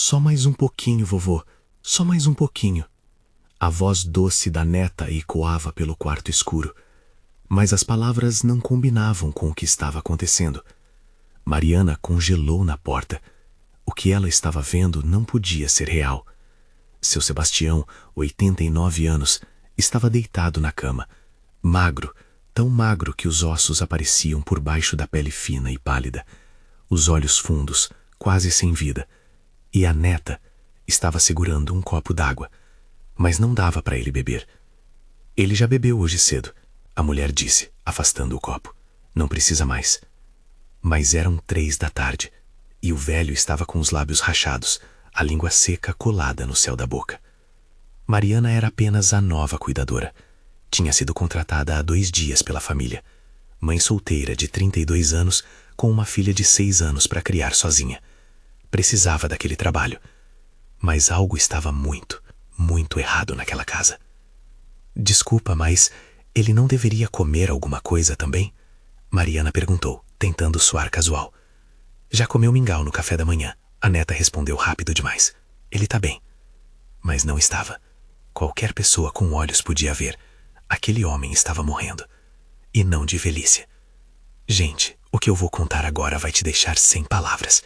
Só mais um pouquinho, vovô. Só mais um pouquinho. A voz doce da neta ecoava pelo quarto escuro, mas as palavras não combinavam com o que estava acontecendo. Mariana congelou na porta. O que ela estava vendo não podia ser real. Seu Sebastião, 89 anos, estava deitado na cama, magro, tão magro que os ossos apareciam por baixo da pele fina e pálida, os olhos fundos, quase sem vida, e a neta estava segurando um copo d'água, mas não dava para ele beber. Ele já bebeu hoje cedo, a mulher disse, afastando o copo. Não precisa mais. Mas eram 3 da tarde, e o velho estava com os lábios rachados, a língua seca colada no céu da boca. Mariana era apenas a nova cuidadora. Tinha sido contratada há 2 dias pela família. Mãe solteira de 32 anos, com uma filha de 6 anos para criar sozinha. Precisava daquele trabalho. Mas algo estava muito, muito errado naquela casa. Desculpa, mas ele não deveria comer alguma coisa também? Mariana perguntou, tentando soar casual. Já comeu mingau no café da manhã. A neta respondeu rápido demais. Ele tá bem. Mas não estava. Qualquer pessoa com olhos podia ver. Aquele homem estava morrendo. E não de velhice. Gente, o que eu vou contar agora vai te deixar sem palavras.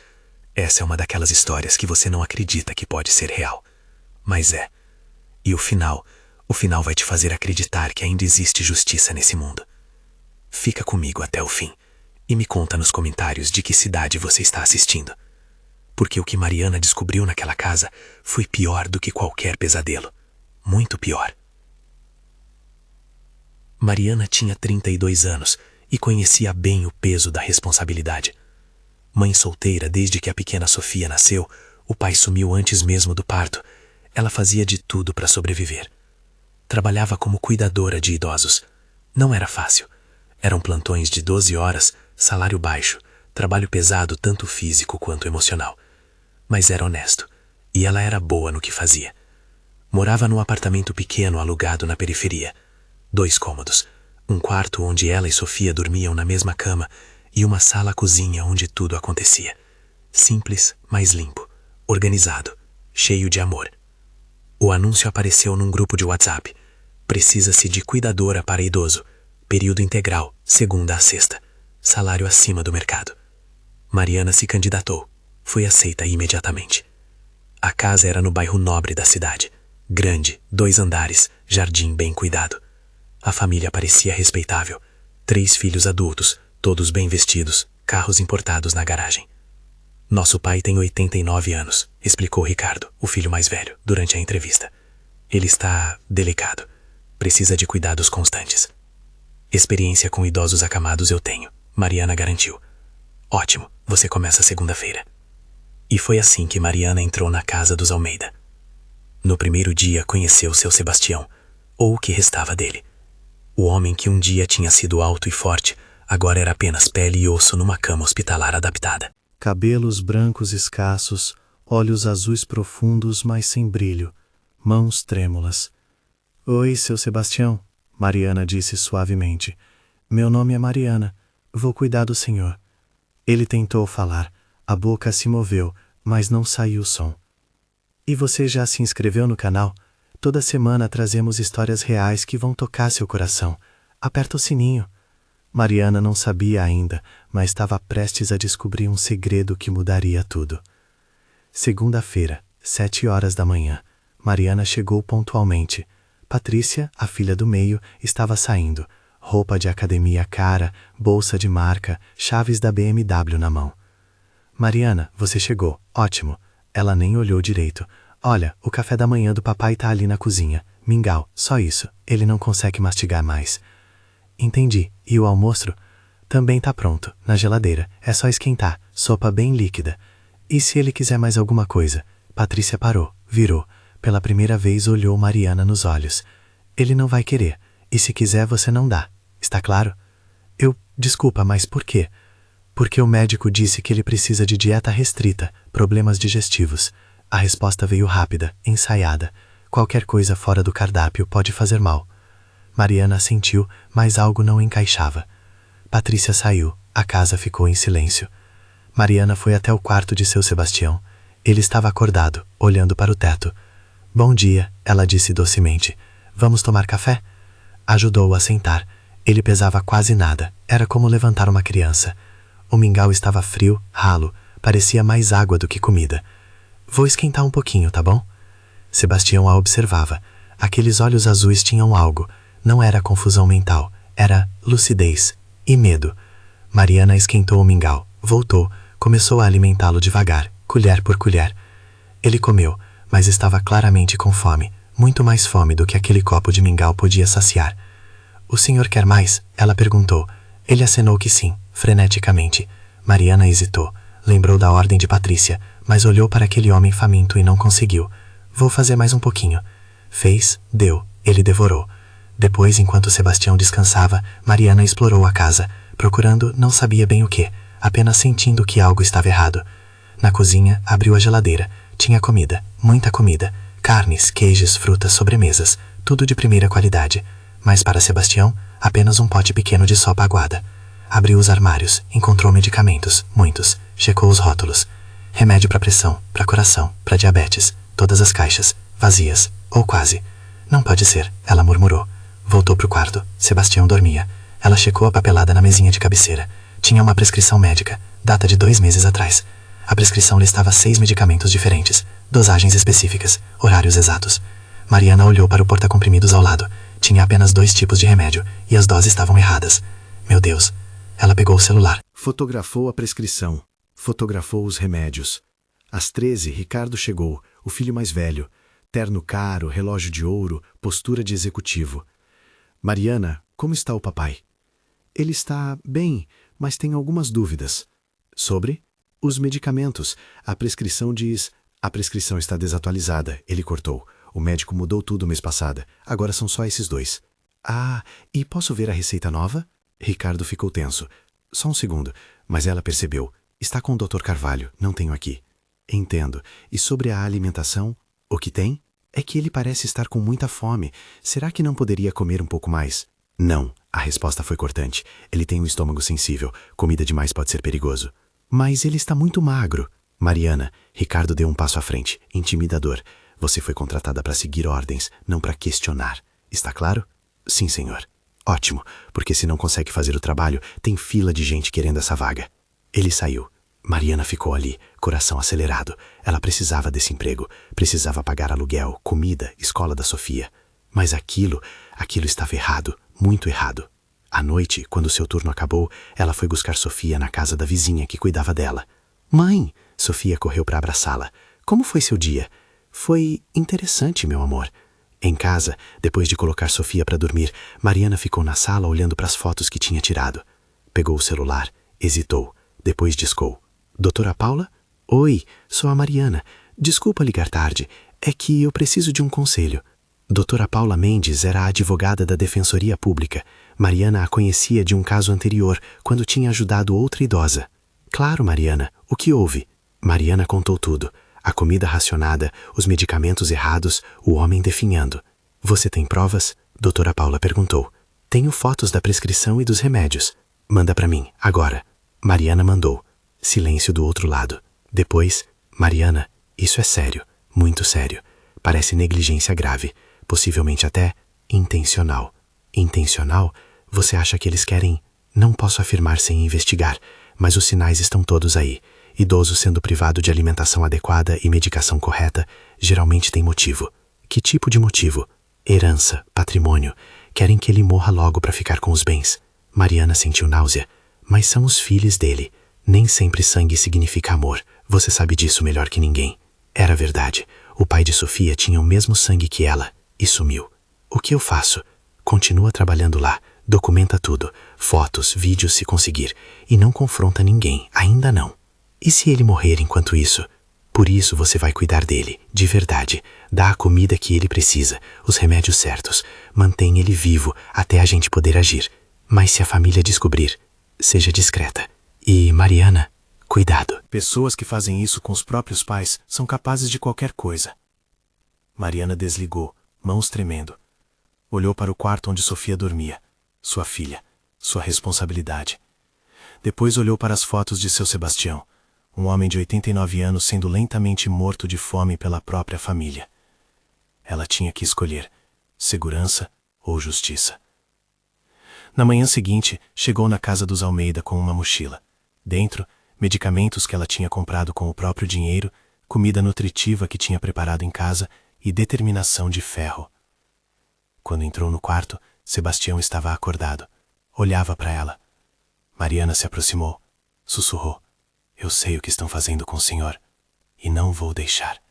Essa é uma daquelas histórias que você não acredita que pode ser real. Mas é. E o final vai te fazer acreditar que ainda existe justiça nesse mundo. Fica comigo até o fim e me conta nos comentários de que cidade você está assistindo. Porque o que Mariana descobriu naquela casa foi pior do que qualquer pesadelo. Muito pior. Mariana tinha 32 anos e conhecia bem o peso da responsabilidade. Mãe solteira desde que a pequena Sofia nasceu, o pai sumiu antes mesmo do parto. Ela fazia de tudo para sobreviver. Trabalhava como cuidadora de idosos. Não era fácil. Eram plantões de 12 horas, salário baixo, trabalho pesado tanto físico quanto emocional. Mas era honesto, e ela era boa no que fazia. Morava num apartamento pequeno alugado na periferia. 2 cômodos, um quarto onde ela e Sofia dormiam na mesma cama e uma sala-cozinha onde tudo acontecia. Simples, mas limpo, organizado, cheio de amor. O anúncio apareceu num grupo de WhatsApp. Precisa-se de cuidadora para idoso. Período integral, segunda a sexta. Salário acima do mercado. Mariana se candidatou. Foi aceita imediatamente. A casa era no bairro nobre da cidade. Grande, 2 andares, jardim bem cuidado. A família parecia respeitável. 3 filhos adultos, todos bem vestidos, carros importados na garagem. Nosso pai tem 89 anos, explicou Ricardo, o filho mais velho, durante a entrevista. Ele está delicado. Precisa de cuidados constantes. Experiência com idosos acamados eu tenho, Mariana garantiu. Ótimo, você começa segunda-feira. E foi assim que Mariana entrou na casa dos Almeida. No primeiro dia conheceu seu Sebastião, ou o que restava dele. O homem que um dia tinha sido alto e forte, agora era apenas pele e osso numa cama hospitalar adaptada. Cabelos brancos escassos, olhos azuis profundos, mas sem brilho, mãos trêmulas. Oi, seu Sebastião, Mariana disse suavemente. Meu nome é Mariana, vou cuidar do senhor. Ele tentou falar, a boca se moveu, mas não saiu o som. E você já se inscreveu no canal? Toda semana trazemos histórias reais que vão tocar seu coração. Aperta o sininho. Mariana não sabia ainda, mas estava prestes a descobrir um segredo que mudaria tudo. Segunda-feira, 7 horas da manhã. Mariana chegou pontualmente. Patrícia, a filha do meio, estava saindo. Roupa de academia cara, bolsa de marca, chaves da BMW na mão. Mariana, você chegou. Ótimo. Ela nem olhou direito. Olha, o café da manhã do papai tá ali na cozinha. Mingau, só isso. Ele não consegue mastigar mais. Entendi. E o almoço? Também tá pronto, na geladeira. É só esquentar. Sopa bem líquida. E se ele quiser mais alguma coisa? Patrícia parou, virou. Pela primeira vez olhou Mariana nos olhos. Ele não vai querer. E se quiser você não dá. Está claro? Desculpa, mas por quê? Porque o médico disse que ele precisa de dieta restrita, problemas digestivos. A resposta veio rápida, ensaiada. Qualquer coisa fora do cardápio pode fazer mal. Mariana assentiu, mas algo não encaixava. Patrícia saiu. A casa ficou em silêncio. Mariana foi até o quarto de seu Sebastião. Ele estava acordado, olhando para o teto. Bom dia, ela disse docemente. Vamos tomar café? Ajudou-o a sentar. Ele pesava quase nada. Era como levantar uma criança. O mingau estava frio, ralo. Parecia mais água do que comida. Vou esquentar um pouquinho, tá bom? Sebastião a observava. Aqueles olhos azuis tinham algo. Não era confusão mental. Era lucidez e medo. Mariana esquentou o mingau. Voltou. Começou a alimentá-lo devagar, colher por colher. Ele comeu, mas estava claramente com fome. Muito mais fome do que aquele copo de mingau podia saciar. O senhor quer mais? Ela perguntou. Ele acenou que sim, freneticamente. Mariana hesitou. Lembrou da ordem de Patrícia, mas olhou para aquele homem faminto e não conseguiu. Vou fazer mais um pouquinho. Fez, deu, ele devorou. Depois, enquanto Sebastião descansava, Mariana explorou a casa, procurando não sabia bem o que, apenas sentindo que algo estava errado. Na cozinha, abriu a geladeira. Tinha comida, muita comida. Carnes, queijos, frutas, sobremesas, tudo de primeira qualidade. Mas para Sebastião, apenas um pote pequeno de sopa aguada. Abriu os armários, encontrou medicamentos, muitos. Checou os rótulos. Remédio para pressão, para coração, para diabetes. Todas as caixas, vazias, ou quase. Não pode ser, ela murmurou. Voltou para o quarto. Sebastião dormia. Ela checou a papelada na mesinha de cabeceira. Tinha uma prescrição médica, data de 2 meses atrás. A prescrição listava 6 medicamentos diferentes, dosagens específicas, horários exatos. Mariana olhou para o porta-comprimidos ao lado. Tinha apenas 2 tipos de remédio, e as doses estavam erradas. Meu Deus. Ela pegou o celular. Fotografou a prescrição. Fotografou os remédios. Às 13, Ricardo chegou, o filho mais velho. Terno caro, relógio de ouro, postura de executivo. Mariana, como está o papai? Ele está bem, mas tem algumas dúvidas. Sobre? Os medicamentos. A prescrição diz... A prescrição está desatualizada, ele cortou. O médico mudou tudo mês passado. Agora são só esses 2. Ah, e posso ver a receita nova? Ricardo ficou tenso. Só um segundo. Mas ela percebeu. Está com o Dr. Carvalho, não tenho aqui. Entendo. E sobre a alimentação? O que tem? É que ele parece estar com muita fome. Será que não poderia comer um pouco mais? Não. A resposta foi cortante. Ele tem um estômago sensível. Comida demais pode ser perigoso. Mas ele está muito magro. Mariana, Ricardo deu um passo à frente. Intimidador. Você foi contratada para seguir ordens, não para questionar. Está claro? Sim, senhor. Ótimo, porque se não consegue fazer o trabalho, tem fila de gente querendo essa vaga. Ele saiu. Mariana ficou ali, coração acelerado. Ela precisava desse emprego. Precisava pagar aluguel, comida, escola da Sofia. Mas aquilo estava errado, muito errado. À noite, quando seu turno acabou, ela foi buscar Sofia na casa da vizinha que cuidava dela. Mãe! Sofia correu para abraçá-la. Como foi seu dia? Foi interessante, meu amor. Em casa, depois de colocar Sofia para dormir, Mariana ficou na sala olhando para as fotos que tinha tirado. Pegou o celular, hesitou, depois discou. Doutora Paula? Oi, sou a Mariana. Desculpa ligar tarde, é que eu preciso de um conselho. Doutora Paula Mendes era a advogada da Defensoria Pública. Mariana a conhecia de um caso anterior, quando tinha ajudado outra idosa. Claro, Mariana, o que houve? Mariana contou tudo. A comida racionada, os medicamentos errados, o homem definhando. Você tem provas? Doutora Paula perguntou. Tenho fotos da prescrição e dos remédios. Manda para mim, agora. Mariana mandou. Silêncio do outro lado. Depois, Mariana, isso é sério, muito sério. Parece negligência grave, possivelmente até intencional. Intencional? Você acha que eles querem? Não posso afirmar sem investigar, mas os sinais estão todos aí. Idoso sendo privado de alimentação adequada e medicação correta, geralmente tem motivo. Que tipo de motivo? Herança, patrimônio. Querem que ele morra logo para ficar com os bens. Mariana sentiu náusea. Mas são os filhos dele. Nem sempre sangue significa amor. Você sabe disso melhor que ninguém. Era verdade. O pai de Sofia tinha o mesmo sangue que ela e sumiu. O que eu faço? Continua trabalhando lá. Documenta tudo. Fotos, vídeos se conseguir. E não confronta ninguém. Ainda não. E se ele morrer enquanto isso? Por isso você vai cuidar dele, de verdade. Dá a comida que ele precisa, os remédios certos. Mantém ele vivo até a gente poder agir. Mas se a família descobrir, seja discreta. E, Mariana, cuidado. Pessoas que fazem isso com os próprios pais são capazes de qualquer coisa. Mariana desligou, mãos tremendo. Olhou para o quarto onde Sofia dormia. Sua filha, sua responsabilidade. Depois olhou para as fotos de seu Sebastião. um homem de 89 anos sendo lentamente morto de fome pela própria família. Ela tinha que escolher segurança ou justiça. Na manhã seguinte, chegou na casa dos Almeida com uma mochila. Dentro, medicamentos que ela tinha comprado com o próprio dinheiro, comida nutritiva que tinha preparado em casa e determinação de ferro. Quando entrou no quarto, Sebastião estava acordado. Olhava para ela. Mariana se aproximou, sussurrou: "Eu sei o que estão fazendo com o senhor, e não vou deixar."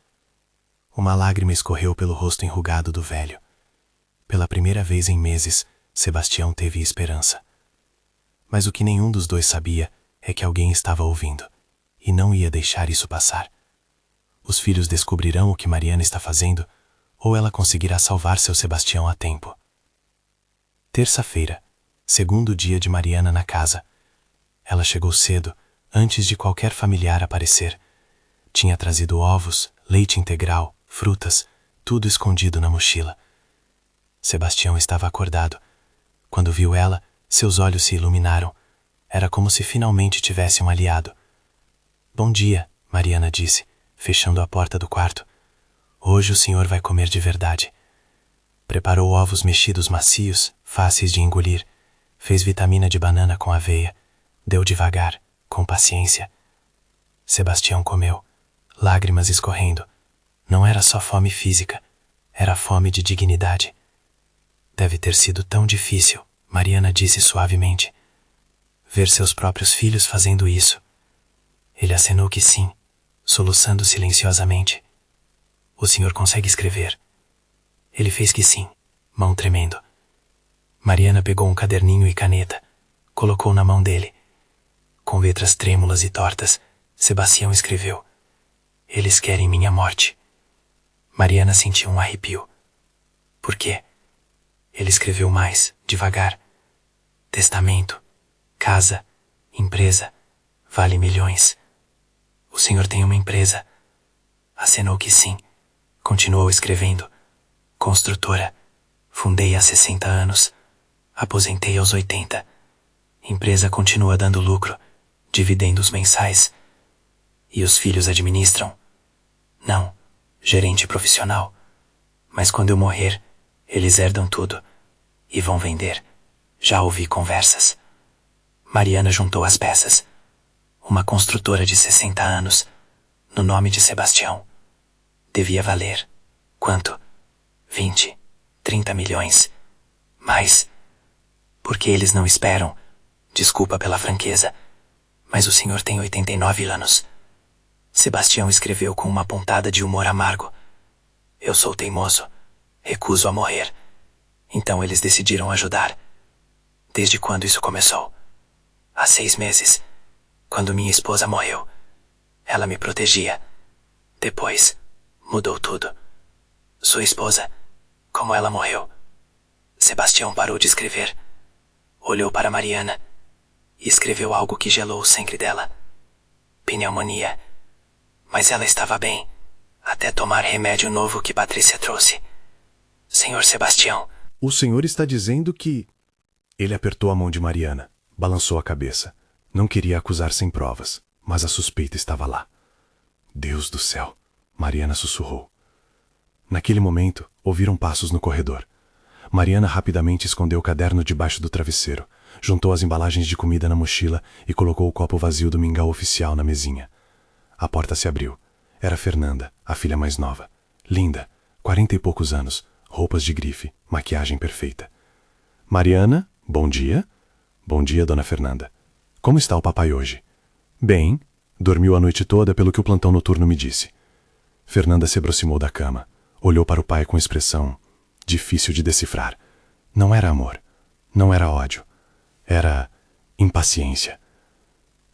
Uma lágrima escorreu pelo rosto enrugado do velho. Pela primeira vez em meses, Sebastião teve esperança. Mas o que nenhum dos dois sabia é que alguém estava ouvindo, e não ia deixar isso passar. Os filhos descobrirão o que Mariana está fazendo, ou ela conseguirá salvar seu Sebastião a tempo. Terça-feira, segundo dia de Mariana na casa. Ela chegou cedo, antes de qualquer familiar aparecer. Tinha trazido ovos, leite integral, frutas, tudo escondido na mochila. Sebastião estava acordado. Quando viu ela, seus olhos se iluminaram. Era como se finalmente tivesse um aliado. "Bom dia", Mariana disse, fechando a porta do quarto. "Hoje o senhor vai comer de verdade." Preparou ovos mexidos macios, fáceis de engolir. Fez vitamina de banana com aveia. Deu devagar, com paciência. Sebastião comeu, lágrimas escorrendo. Não era só fome física, era fome de dignidade. "Deve ter sido tão difícil", Mariana disse suavemente. "Ver seus próprios filhos fazendo isso." Ele acenou que sim, soluçando silenciosamente. "O senhor consegue escrever?" Ele fez que sim, mão tremendo. Mariana pegou um caderninho e caneta, colocou na mão dele. Com letras trêmulas e tortas, Sebastião escreveu: "Eles querem minha morte." Mariana sentiu um arrepio. "Por quê?" Ele escreveu mais, devagar: "Testamento, casa, empresa, vale milhões. O senhor tem uma empresa?" Acenou que sim. Continuou escrevendo: "Construtora, fundei há 60 anos, aposentei aos 80. Empresa continua dando lucro, dividendos mensais. E os filhos administram?" "Não, gerente profissional. Mas quando eu morrer, eles herdam tudo e vão vender. Já ouvi conversas." Mariana juntou as peças. Uma construtora de 60 anos, no nome de Sebastião. Devia valer. Quanto? 20, 30 milhões. Mais. Porque eles não esperam. Desculpa pela franqueza, mas o senhor tem 89 anos. Sebastião escreveu com uma pontada de humor amargo. "Eu sou teimoso. Recuso a morrer." Então eles decidiram ajudar. Desde quando isso começou? Há 6 meses, quando minha esposa morreu. Ela me protegia. Depois, mudou tudo. Sua esposa, como ela morreu? Sebastião parou de escrever. Olhou para Mariana e escreveu algo que gelou o sangue dela. Pneumonia. Mas ela estava bem, até tomar remédio novo que Patrícia trouxe. "Senhor Sebastião." O senhor está dizendo que... Ele apertou a mão de Mariana, balançou a cabeça. Não queria acusar sem provas, mas a suspeita estava lá. "Deus do céu!" Mariana sussurrou. Naquele momento, ouviram passos no corredor. Mariana rapidamente escondeu o caderno debaixo do travesseiro, juntou as embalagens de comida na mochila e colocou o copo vazio do mingau oficial na mesinha. A porta se abriu. Era Fernanda, a filha mais nova. Linda, 40 e poucos anos, roupas de grife, maquiagem perfeita. "Mariana, bom dia." "Bom dia, dona Fernanda. Como está o papai hoje?" "Bem, dormiu a noite toda pelo que o plantão noturno me disse." Fernanda se aproximou da cama, olhou para o pai com expressão difícil de decifrar. Não era amor, não era ódio, era impaciência.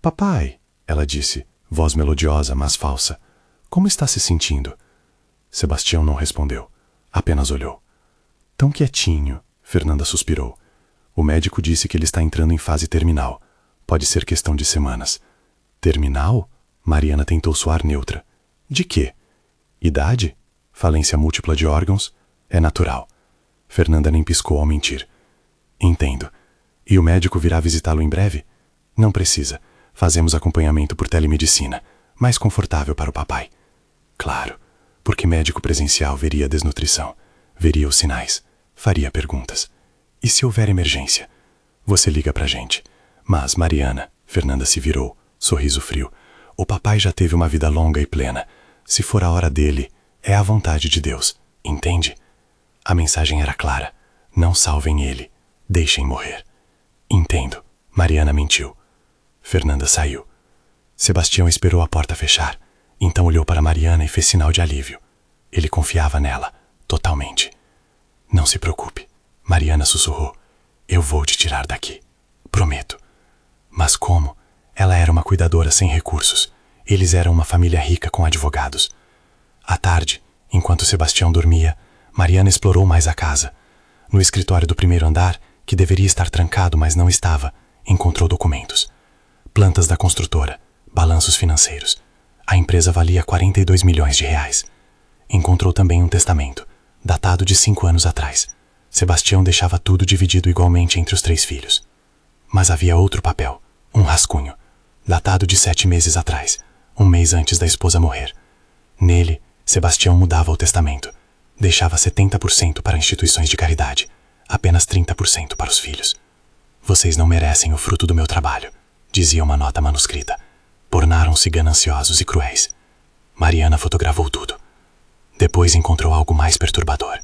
"Papai", ela disse, voz melodiosa, mas falsa, "como está se sentindo?" Sebastião não respondeu, apenas olhou. "Tão quietinho", Fernanda suspirou. "O médico disse que ele está entrando em fase terminal. Pode ser questão de semanas." "Terminal?" Mariana tentou soar neutra. "De quê?" "Idade? Falência múltipla de órgãos? É natural." Fernanda nem piscou ao mentir. "Entendo. E o médico virá visitá-lo em breve?" "Não precisa. Fazemos acompanhamento por telemedicina. mais confortável para o papai. Claro, porque médico presencial veria a desnutrição, veria os sinais, faria perguntas. E se houver emergência? Você liga pra gente. Mas, Mariana, Fernanda se virou, sorriso frio. O papai já teve uma vida longa e plena. Se for a hora dele, é a vontade de Deus. Entende? A mensagem era clara. Não salvem ele. Deixem morrer. Entendo. Mariana mentiu. Fernanda saiu. Sebastião esperou a porta fechar. Então olhou para Mariana e fez sinal de alívio. Ele confiava nela, totalmente. Não se preocupe. Mariana sussurrou. Eu vou te tirar daqui. Prometo. Mas como? Ela era uma cuidadora sem recursos. Eles eram uma família rica com advogados. À tarde, enquanto Sebastião dormia, Mariana explorou mais a casa. No escritório do primeiro andar, que deveria estar trancado, mas não estava, encontrou documentos. Plantas da construtora, balanços financeiros. A empresa valia 42 milhões de reais. Encontrou também um testamento, datado de 5 anos atrás. Sebastião deixava tudo dividido igualmente entre os 3 filhos. Mas havia outro papel, um rascunho, datado de 7 meses atrás, um mês antes da esposa morrer. Nele, Sebastião mudava o testamento. Deixava 70% para instituições de caridade, apenas 30% para os filhos. Vocês não merecem o fruto do meu trabalho, dizia uma nota manuscrita. Tornaram-se gananciosos e cruéis. Mariana fotografou tudo. Depois encontrou algo mais perturbador.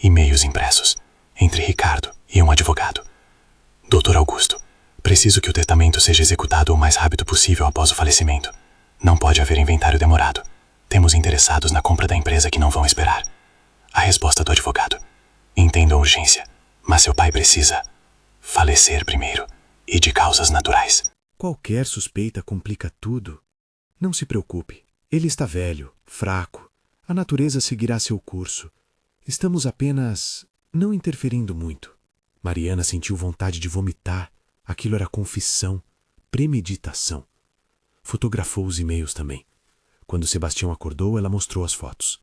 E-mails impressos, entre Ricardo e um advogado. Doutor Augusto, preciso que o testamento seja executado o mais rápido possível após o falecimento. Não pode haver inventário demorado. Temos interessados na compra da empresa que não vão esperar. A resposta do advogado. Entendo a urgência, mas seu pai precisa falecer primeiro e de causas naturais. Qualquer suspeita complica tudo. Não se preocupe. Ele está velho, fraco. A natureza seguirá seu curso. Estamos apenas não interferindo muito. Mariana sentiu vontade de vomitar. Aquilo era confissão, premeditação. Fotografou os e-mails também. Quando Sebastião acordou, ela mostrou as fotos.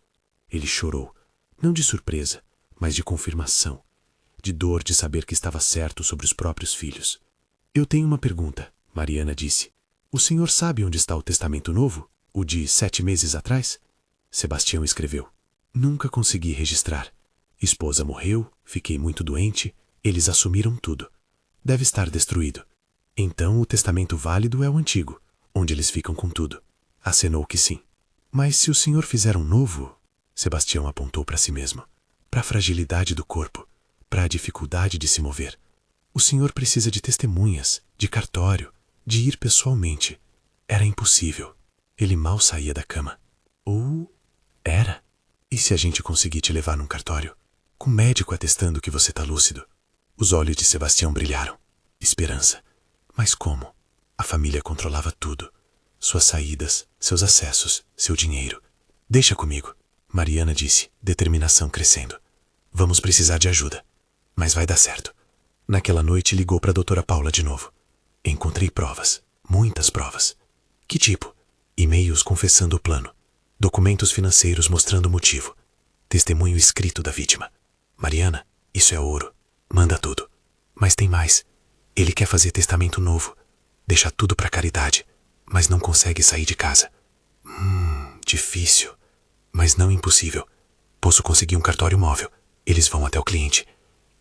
Ele chorou, não de surpresa, mas de confirmação, de dor de saber que estava certo sobre os próprios filhos. Eu tenho uma pergunta, Mariana disse. O senhor sabe onde está o testamento novo? O de 7 meses atrás? Sebastião escreveu. Nunca consegui registrar. Esposa morreu, fiquei muito doente, eles assumiram tudo. Deve estar destruído. Então o testamento válido é o antigo, onde eles ficam com tudo. Acenou que sim. Mas se o senhor fizer um novo... Sebastião apontou para si mesmo. Para a fragilidade do corpo, para a dificuldade de se mover. O senhor precisa de testemunhas, de cartório, de ir pessoalmente. Era impossível. Ele mal saía da cama. Ou... era? E se a gente conseguir te levar num cartório? Com médico atestando que você está lúcido? Os olhos de Sebastião brilharam. Esperança. Mas como? A família controlava tudo. Suas saídas, seus acessos, seu dinheiro. Deixa comigo, Mariana disse, determinação crescendo. Vamos precisar de ajuda. Mas vai dar certo. Naquela noite ligou para a doutora Paula de novo. Encontrei provas, muitas provas. Que tipo? E-mails confessando o plano. Documentos financeiros mostrando o motivo. Testemunho escrito da vítima. Mariana, isso é ouro. Manda tudo. Mas tem mais. Ele quer fazer testamento novo. Deixa tudo para caridade. Mas não consegue sair de casa. Difícil. Mas não impossível. Posso conseguir um cartório móvel. Eles vão até o cliente.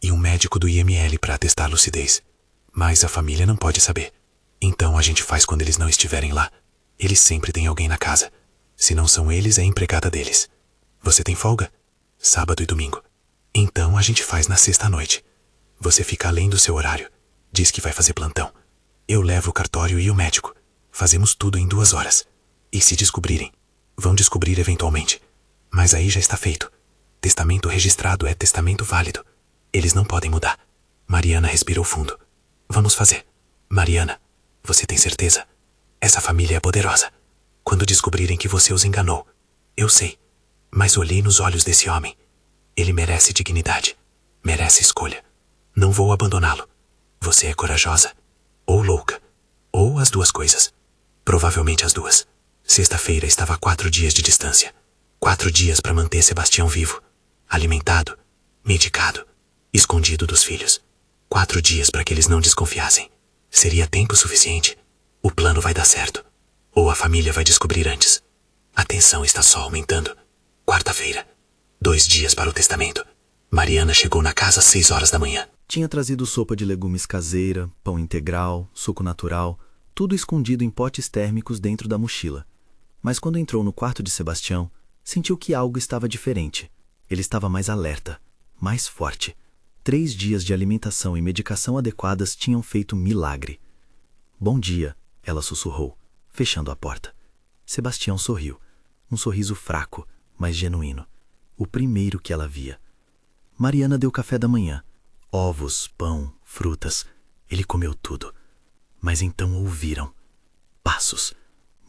E um médico do IML para atestar a lucidez. Mas a família não pode saber. Então a gente faz quando eles não estiverem lá. Eles sempre têm alguém na casa. Se não são eles, é a empregada deles. Você tem folga? Sábado e domingo. Então a gente faz na sexta-noite. Você fica além do seu horário. Diz que vai fazer plantão. Eu levo o cartório e o médico. Fazemos tudo em 2 horas. E se descobrirem? Vão descobrir eventualmente. Mas aí já está feito. Testamento registrado é testamento válido. Eles não podem mudar. Mariana respirou fundo. Vamos fazer. Mariana, você tem certeza? Essa família é poderosa. Quando descobrirem que você os enganou, eu sei. Mas olhei nos olhos desse homem. Ele merece dignidade. Merece escolha. Não vou abandoná-lo. Você é corajosa. Ou louca. Ou as duas coisas. Provavelmente as duas. Sexta-feira estava a 4 dias de distância. 4 dias para manter Sebastião vivo. Alimentado. Medicado. Escondido dos filhos. 4 dias para que eles não desconfiassem. Seria tempo suficiente. O plano vai dar certo. Ou a família vai descobrir antes. A tensão está só aumentando. Quarta-feira. 2 dias para o testamento. Mariana chegou na casa às 6 horas da manhã. Tinha trazido sopa de legumes caseira, pão integral, suco natural, tudo escondido em potes térmicos dentro da mochila. Mas quando entrou no quarto de Sebastião, sentiu que algo estava diferente. Ele estava mais alerta, mais forte. 3 dias de alimentação e medicação adequadas tinham feito milagre. Bom dia, ela sussurrou, fechando a porta. Sebastião sorriu. Um sorriso fraco, mas genuíno. O primeiro que ela via. Mariana deu café da manhã. Ovos, pão, frutas. Ele comeu tudo. Mas então ouviram passos,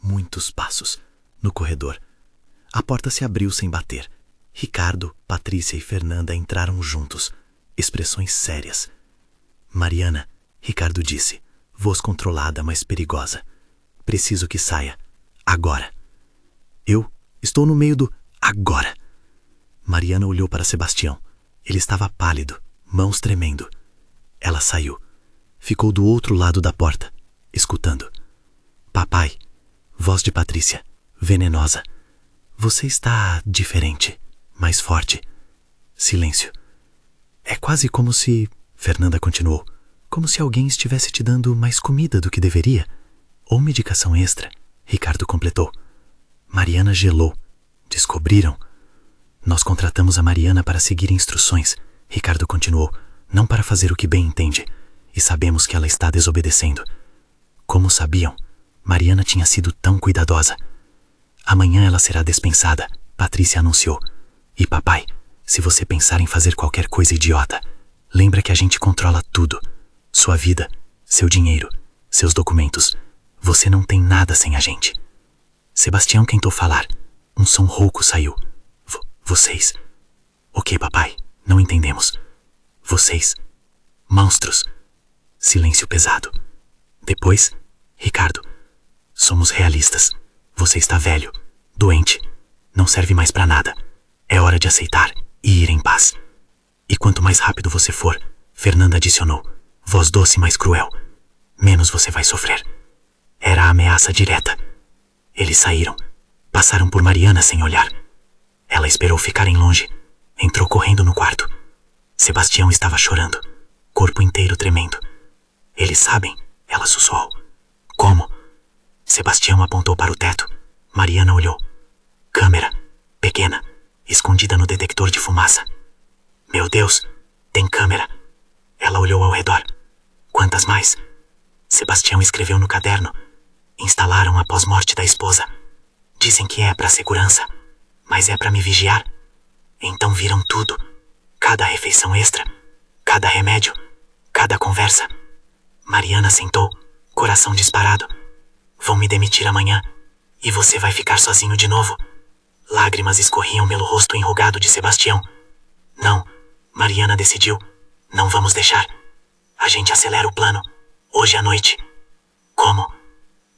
muitos passos, no corredor. A porta se abriu sem bater. Ricardo, Patrícia e Fernanda entraram juntos, expressões sérias. Mariana, Ricardo disse, voz controlada, mas perigosa. Preciso que saia. Agora. Eu estou no meio do agora. Mariana olhou para Sebastião. Ele estava pálido, mãos tremendo. Ela saiu. Ficou do outro lado da porta, escutando. Papai, voz de Patrícia, venenosa. Você está diferente, mais forte. Silêncio. É quase como se... Fernanda continuou. Como se alguém estivesse te dando mais comida do que deveria. Ou medicação extra, Ricardo completou. Mariana gelou. Descobriram. Nós contratamos a Mariana para seguir instruções, Ricardo continuou, não para fazer o que bem entende. E sabemos que ela está desobedecendo. Como sabiam? Mariana tinha sido tão cuidadosa. Amanhã ela será dispensada, Patrícia anunciou. E papai, se você pensar em fazer qualquer coisa idiota, lembra que a gente controla tudo. Sua vida, seu dinheiro, seus documentos. Você não tem nada sem a gente. Sebastião tentou falar. Um som rouco saiu. Vocês. O que, papai? Não entendemos. Vocês. Monstros. Silêncio pesado. Depois, Ricardo. Somos realistas. Você está velho, doente, não serve mais para nada. É hora de aceitar e ir em paz. E quanto mais rápido você for, Fernanda adicionou, voz doce mais cruel, menos você vai sofrer. Era a ameaça direta. Eles saíram. Passaram por Mariana sem olhar. Ela esperou ficarem longe. Entrou correndo no quarto. Sebastião estava chorando, corpo inteiro tremendo. Eles sabem, ela sussurrou. Como? Sebastião apontou para o teto. Mariana olhou. Câmera, pequena, escondida no detector de fumaça. Meu Deus, tem câmera. Ela olhou ao redor. Quantas mais? Sebastião escreveu no caderno. Instalaram após morte da esposa. Dizem que é para segurança, mas é para me vigiar. Então viram tudo. Cada refeição extra, cada remédio, cada conversa. Mariana sentou, coração disparado. Vão me demitir amanhã, e você vai ficar sozinho de novo. Lágrimas escorriam pelo rosto enrugado de Sebastião. Não, Mariana decidiu. Não vamos deixar. A gente acelera o plano, hoje à noite. Como?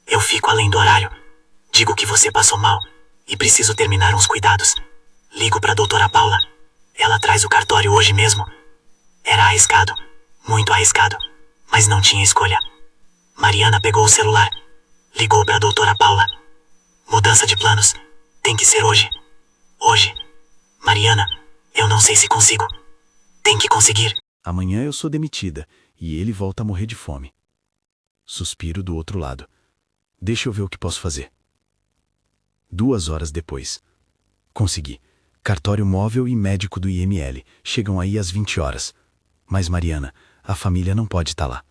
Eu fico além do horário. Digo que você passou mal e preciso terminar uns cuidados. Ligo para a doutora Paula. Ela traz o cartório hoje mesmo. Era arriscado, muito arriscado, mas não tinha escolha. Mariana pegou o celular. Ligou para a doutora Paula. Mudança de planos. Tem que ser hoje. Hoje. Mariana, eu não sei se consigo. Tem que conseguir. Amanhã eu sou demitida e ele volta a morrer de fome. Suspiro do outro lado. Deixa eu ver o que posso fazer. 2 horas depois. Consegui. Cartório móvel e médico do IML. Chegam aí às 20 horas. Mas Mariana, a família não pode estar lá.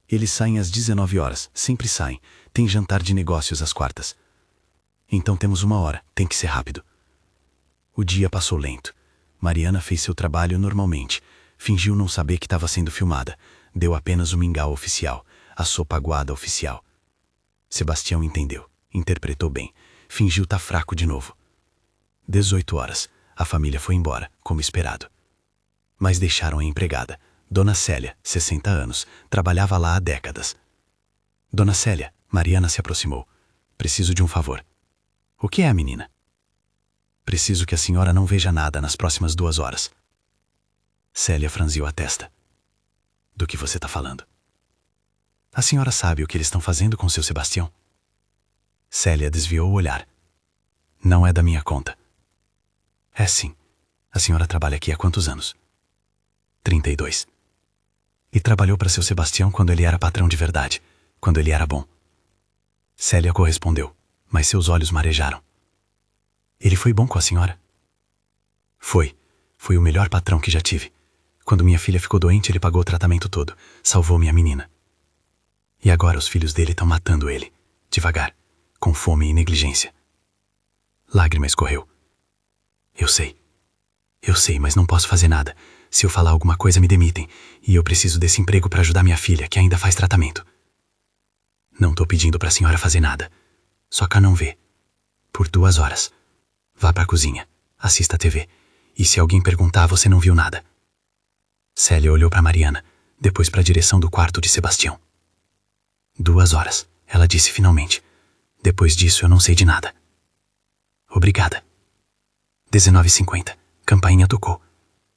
Eles saem às 19 horas. Sempre saem. Tem jantar de negócios às quartas. Então temos 1 hora. Tem que ser rápido. O dia passou lento. Mariana fez seu trabalho normalmente. Fingiu não saber que estava sendo filmada. Deu apenas o mingau oficial. A sopa aguada oficial. Sebastião entendeu. Interpretou bem. Fingiu estar fraco de novo. 18 horas. A família foi embora, como esperado. Mas deixaram a empregada. Dona Célia, 60 anos, trabalhava lá há décadas. Dona Célia, Mariana se aproximou. Preciso de um favor. O que é, menina? Preciso que a senhora não veja nada nas próximas 2 horas. Célia franziu a testa. Do que você está falando? A senhora sabe o que eles estão fazendo com seu Sebastião? Célia desviou o olhar. Não é da minha conta. É sim. A senhora trabalha aqui há quantos anos? 32. E trabalhou para seu Sebastião quando ele era patrão de verdade, quando ele era bom. Célia correspondeu, mas seus olhos marejaram. Ele foi bom com a senhora? Foi. Foi o melhor patrão que já tive. Quando minha filha ficou doente, ele pagou o tratamento todo. Salvou minha menina. E agora os filhos dele estão matando ele. Devagar. Com fome e negligência. Lágrima escorreu. Eu sei, mas não posso fazer nada. Se eu falar alguma coisa, me demitem. E eu preciso desse emprego para ajudar minha filha, que ainda faz tratamento. Não tô pedindo pra senhora fazer nada. Só cá não vê. Por 2 horas. Vá pra cozinha. Assista a TV. E se alguém perguntar, você não viu nada. Célia olhou pra Mariana, depois pra direção do quarto de Sebastião. 2 horas, ela disse finalmente. Depois disso eu não sei de nada. Obrigada. 19h50. Campainha tocou.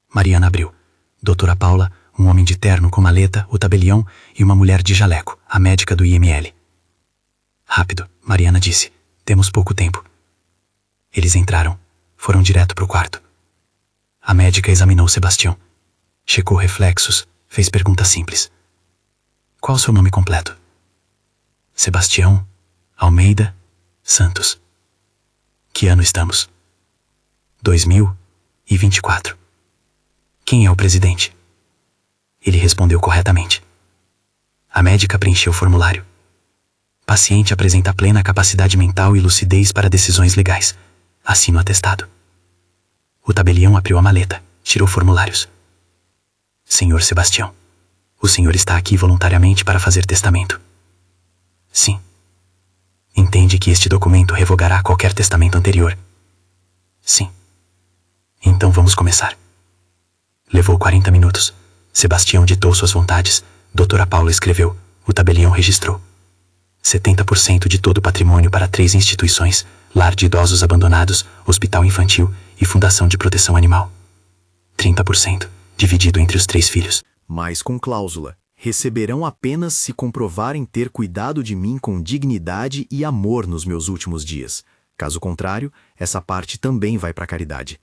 Mariana abriu. Doutora Paula, um homem de terno com maleta, o tabelião e uma mulher de jaleco, a médica do IML. Rápido, Mariana disse. Temos pouco tempo. Eles entraram. Foram direto pro quarto. A médica examinou Sebastião. Checou reflexos, fez perguntas simples. Qual o seu nome completo? Sebastião Almeida Santos. Que ano estamos? 2024. Quem é o presidente? Ele respondeu corretamente. A médica preencheu o formulário. Paciente apresenta plena capacidade mental e lucidez para decisões legais. Assina o atestado. O tabelião abriu a maleta, tirou formulários. Senhor Sebastião, o senhor está aqui voluntariamente para fazer testamento. Sim. Entende que este documento revogará qualquer testamento anterior? Sim. Então vamos começar. Levou 40 minutos. Sebastião ditou suas vontades. Doutora Paula escreveu. O tabelião registrou. 70% de todo o patrimônio para 3 instituições: Lar de Idosos Abandonados, Hospital Infantil e Fundação de Proteção Animal. 30%, dividido entre os 3 filhos. Mas com cláusula. Receberão apenas se comprovarem ter cuidado de mim com dignidade e amor nos meus últimos dias. Caso contrário, essa parte também vai para a caridade.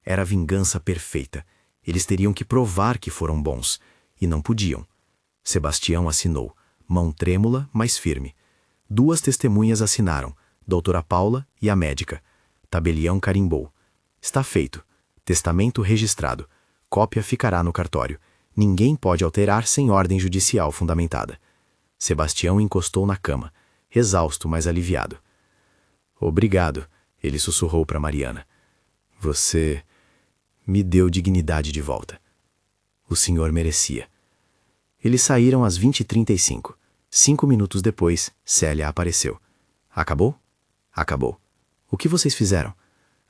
Era a vingança perfeita. Eles teriam que provar que foram bons. E não podiam. Sebastião assinou, mão trêmula, mas firme. 2 testemunhas assinaram, doutora Paula e a médica. Tabelião carimbou. Está feito. Testamento registrado. Cópia ficará no cartório. Ninguém pode alterar sem ordem judicial fundamentada. Sebastião encostou na cama, exausto, mas aliviado. Obrigado, ele sussurrou para Mariana. Você me deu dignidade de volta. O senhor merecia. Eles saíram às 20h35. 5 minutos depois, Célia apareceu. Acabou? Acabou. O que vocês fizeram?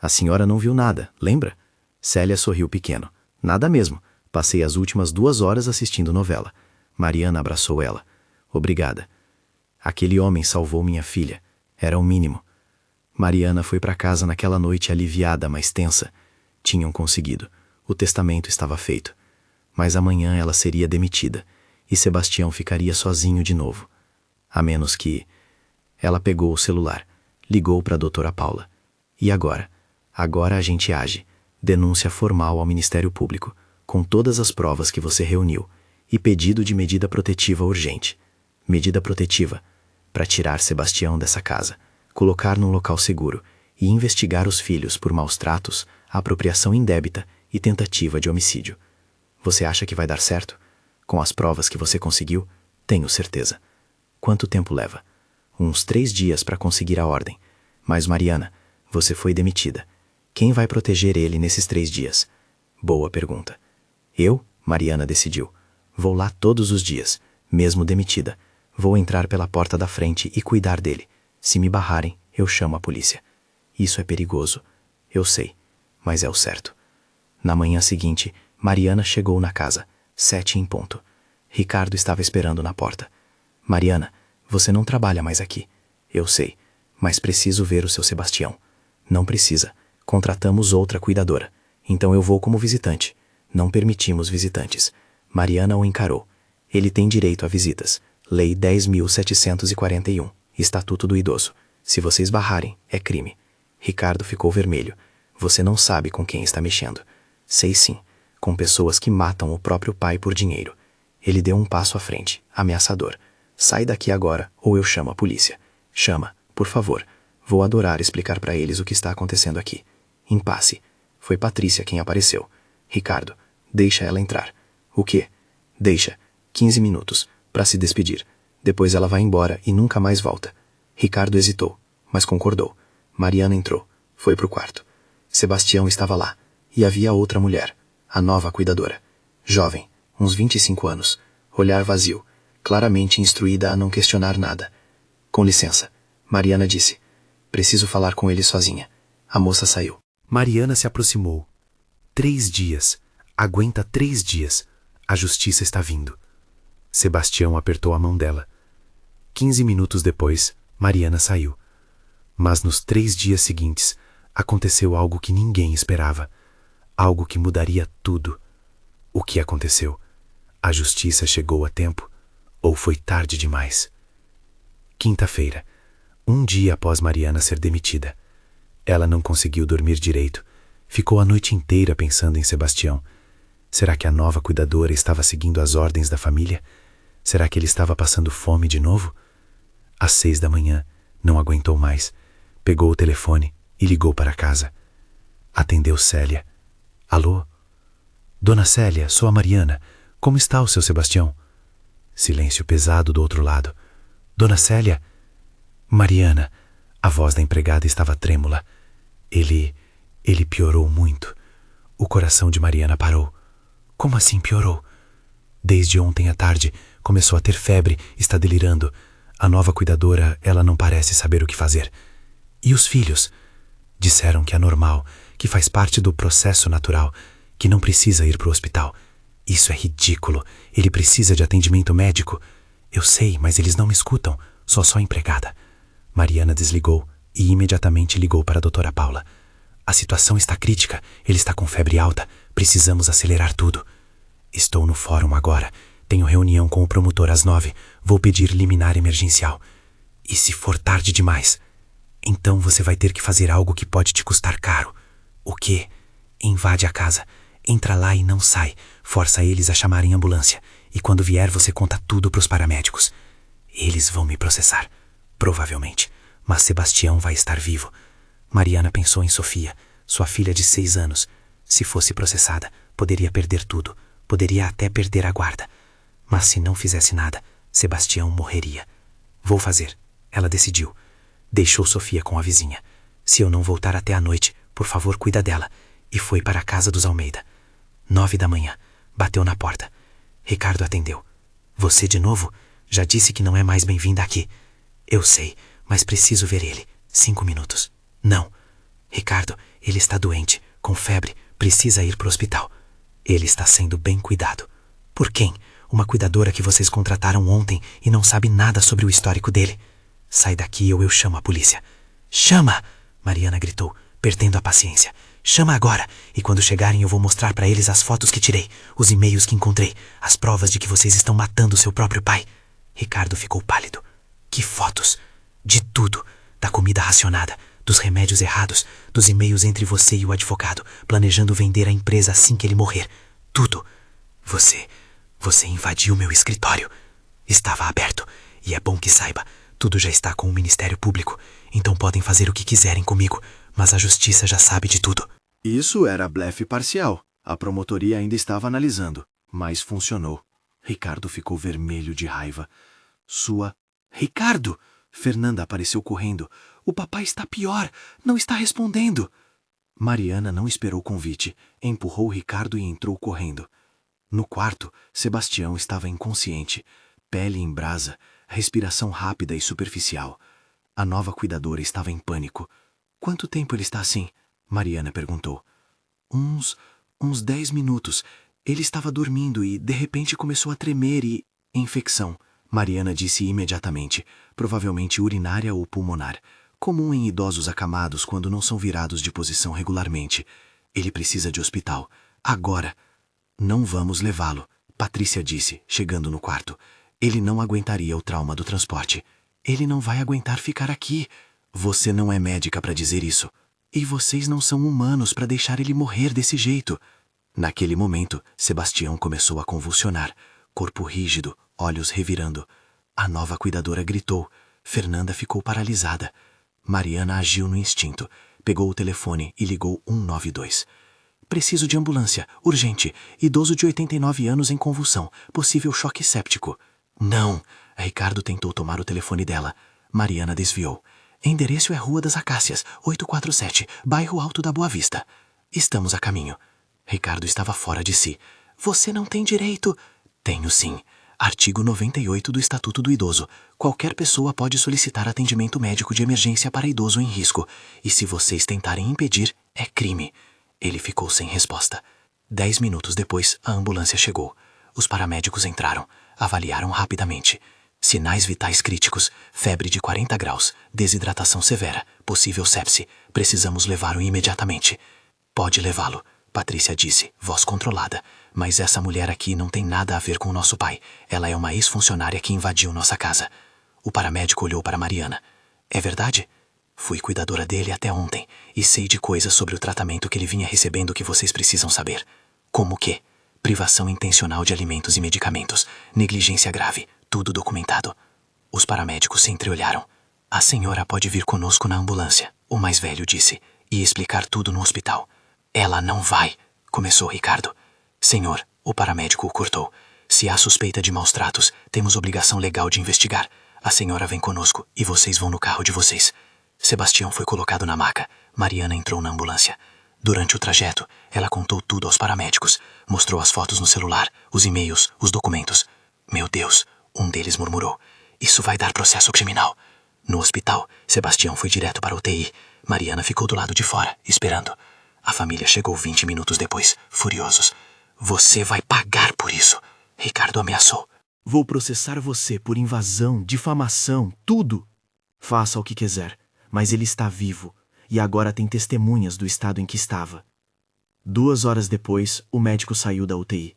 A senhora não viu nada, lembra? Célia sorriu pequeno. Nada mesmo. Passei as últimas 2 horas assistindo novela. Mariana abraçou ela. Obrigada. Aquele homem salvou minha filha. Era o mínimo. Mariana foi para casa naquela noite aliviada, mas tensa. Tinham conseguido. O testamento estava feito. Mas amanhã ela seria demitida. E Sebastião ficaria sozinho de novo. A menos que... Ela pegou o celular. Ligou para a doutora Paula. E agora? Agora a gente age. Denúncia formal ao Ministério Público, com todas as provas que você reuniu, e pedido de medida protetiva urgente. Medida protetiva, para tirar Sebastião dessa casa, colocar num local seguro e investigar os filhos por maus tratos, apropriação indébita e tentativa de homicídio. Você acha que vai dar certo? Com as provas que você conseguiu, tenho certeza. Quanto tempo leva? Uns 3 dias para conseguir a ordem. Mas Mariana, você foi demitida. Quem vai proteger ele nesses 3 dias? Boa pergunta. Eu, Mariana decidiu. Vou lá todos os dias, mesmo demitida. Vou entrar pela porta da frente e cuidar dele. Se me barrarem, eu chamo a polícia. Isso é perigoso. Eu sei, mas é o certo. Na manhã seguinte, Mariana chegou na casa, 7 em ponto. Ricardo estava esperando na porta. Mariana, você não trabalha mais aqui. Eu sei, mas preciso ver o seu Sebastião. Não precisa. Contratamos outra cuidadora. Então eu vou como visitante. Não permitimos visitantes. Mariana o encarou. Ele tem direito a visitas. Lei 10.741. Estatuto do Idoso. Se vocês barrarem, é crime. Ricardo ficou vermelho. Você não sabe com quem está mexendo. Sei sim, com pessoas que matam o próprio pai por dinheiro. Ele deu um passo à frente, ameaçador. Sai daqui agora, ou eu chamo a polícia. Chama, por favor. Vou adorar explicar para eles o que está acontecendo aqui. Impasse. Foi Patrícia quem apareceu. Ricardo, deixa ela entrar. O quê? Deixa. 15 minutos, para se despedir. Depois ela vai embora e nunca mais volta. Ricardo hesitou, mas concordou. Mariana entrou. Foi pro quarto. Sebastião estava lá. E havia outra mulher, a nova cuidadora. Jovem, uns 25 anos. Olhar vazio, claramente instruída a não questionar nada. Com licença, Mariana disse. Preciso falar com ele sozinha. A moça saiu. Mariana se aproximou. 3 dias. Aguenta 3 dias. A justiça está vindo. Sebastião apertou a mão dela. 15 minutos depois, Mariana saiu. Mas nos 3 dias seguintes, aconteceu algo que ninguém esperava. Algo que mudaria tudo. O que aconteceu? A justiça chegou a tempo? Ou foi tarde demais? Quinta-feira, um dia após Mariana ser demitida. Ela não conseguiu dormir direito. Ficou a noite inteira pensando em Sebastião. Será que a nova cuidadora estava seguindo as ordens da família? Será que ele estava passando fome de novo? Às 6 da manhã, não aguentou mais. Pegou o telefone e ligou para casa. Atendeu Célia. Alô? Dona Célia, sou a Mariana. Como está o seu Sebastião? Silêncio pesado do outro lado. Dona Célia? Mariana. A voz da empregada estava trêmula. Ele piorou muito. O coração de Mariana parou. Como assim piorou? Desde ontem à tarde, começou a ter febre, está delirando. A nova cuidadora, ela não parece saber o que fazer. E os filhos? Disseram que é normal, que faz parte do processo natural, que não precisa ir para o hospital. Isso é ridículo. Ele precisa de atendimento médico. Eu sei, mas eles não me escutam. Sou só empregada. Mariana desligou e imediatamente ligou para a doutora Paula. A situação está crítica. Ele está com febre alta. Precisamos acelerar tudo. Estou no fórum agora. Tenho reunião com o promotor às 9. Vou pedir liminar emergencial. E se for tarde demais? Então você vai ter que fazer algo que pode te custar caro. O quê? Invade a casa. Entra lá e não sai. Força eles a chamarem ambulância. E quando vier você conta tudo para os paramédicos. Eles vão me processar. Provavelmente. Mas Sebastião vai estar vivo. Mariana pensou em Sofia, sua filha de 6 anos. Se fosse processada, poderia perder tudo. Poderia até perder a guarda. Mas se não fizesse nada, Sebastião morreria. Vou fazer. Ela decidiu. Deixou Sofia com a vizinha. Se eu não voltar até a noite, por favor, cuida dela. E foi para a casa dos Almeida. 9 da manhã. Bateu na porta. Ricardo atendeu. Você de novo? Já disse que não é mais bem-vinda aqui. Eu sei, mas preciso ver ele. 5 minutos. Não. Ricardo, ele está doente, com febre, precisa ir para o hospital. Ele está sendo bem cuidado. Por quem? Uma cuidadora que vocês contrataram ontem e não sabe nada sobre o histórico dele. Sai daqui ou eu chamo a polícia. Chama! Mariana gritou, perdendo a paciência. Chama agora, e quando chegarem eu vou mostrar para eles as fotos que tirei, os e-mails que encontrei, as provas de que vocês estão matando seu próprio pai. Ricardo ficou pálido. Que fotos? De tudo. Da comida racionada, dos remédios errados, dos e-mails entre você e o advogado, planejando vender a empresa assim que ele morrer. Tudo. Você invadiu meu escritório. Estava aberto, e é bom que saiba, tudo já está com o Ministério Público, então podem fazer o que quiserem comigo, mas a justiça já sabe de tudo. Isso era blefe parcial. A promotoria ainda estava analisando, mas funcionou. Ricardo ficou vermelho de raiva. Ricardo! Fernanda apareceu correndo. O papai está pior, não está respondendo. Mariana não esperou o convite, empurrou Ricardo e entrou correndo. No quarto, Sebastião estava inconsciente, pele em brasa, respiração rápida e superficial. A nova cuidadora estava em pânico. Quanto tempo ele está assim? Mariana perguntou. Uns 10 minutos. Ele estava dormindo e, de repente, começou a tremer e... Infecção. Mariana disse imediatamente, provavelmente urinária ou pulmonar, comum em idosos acamados quando não são virados de posição regularmente. Ele precisa de hospital. Agora. Não vamos levá-lo, Patrícia disse, chegando no quarto. Ele não aguentaria o trauma do transporte. Ele não vai aguentar ficar aqui. Você não é médica para dizer isso. E vocês não são humanos para deixar ele morrer desse jeito. Naquele momento, Sebastião começou a convulsionar, corpo rígido, olhos revirando. A nova cuidadora gritou. Fernanda ficou paralisada. Mariana agiu no instinto. Pegou o telefone e ligou 192. Preciso de ambulância, urgente. Idoso de 89 anos em convulsão, possível choque séptico. Não! Ricardo tentou tomar o telefone dela. Mariana desviou. Endereço é Rua das Acácias, 847, bairro Alto da Boa Vista. Estamos a caminho. Ricardo estava fora de si. Você não tem direito. Tenho sim. Artigo 98 do Estatuto do Idoso. Qualquer pessoa pode solicitar atendimento médico de emergência para idoso em risco. E se vocês tentarem impedir, é crime. Ele ficou sem resposta. 10 minutos depois, a ambulância chegou. Os paramédicos entraram. Avaliaram rapidamente. Sinais vitais críticos, febre de 40 graus, desidratação severa, possível sepse. Precisamos levá-lo imediatamente. Pode levá-lo, Patrícia disse, voz controlada. Mas essa mulher aqui não tem nada a ver com o nosso pai. Ela é uma ex-funcionária que invadiu nossa casa. O paramédico olhou para Mariana. É verdade? Fui cuidadora dele até ontem e sei de coisas sobre o tratamento que ele vinha recebendo que vocês precisam saber. Como que? Privação intencional de alimentos e medicamentos, negligência grave, tudo documentado. Os paramédicos se entreolharam. A senhora pode vir conosco na ambulância, o mais velho disse, e explicar tudo no hospital. Ela não vai, começou Ricardo. Senhor, o paramédico o cortou. Se há suspeita de maus tratos, temos obrigação legal de investigar. A senhora vem conosco e vocês vão no carro de vocês. Sebastião foi colocado na maca. Mariana entrou na ambulância. Durante o trajeto, ela contou tudo aos paramédicos. Mostrou as fotos no celular, os e-mails, os documentos. Meu Deus, um deles murmurou. Isso vai dar processo criminal. No hospital, Sebastião foi direto para a UTI. Mariana ficou do lado de fora, esperando. A família chegou 20 minutos depois, furiosos. Você vai pagar por isso, Ricardo ameaçou. Vou processar você por invasão, difamação, tudo. Faça o que quiser, mas ele está vivo e agora tem testemunhas do estado em que estava. 2 horas depois, o médico saiu da UTI.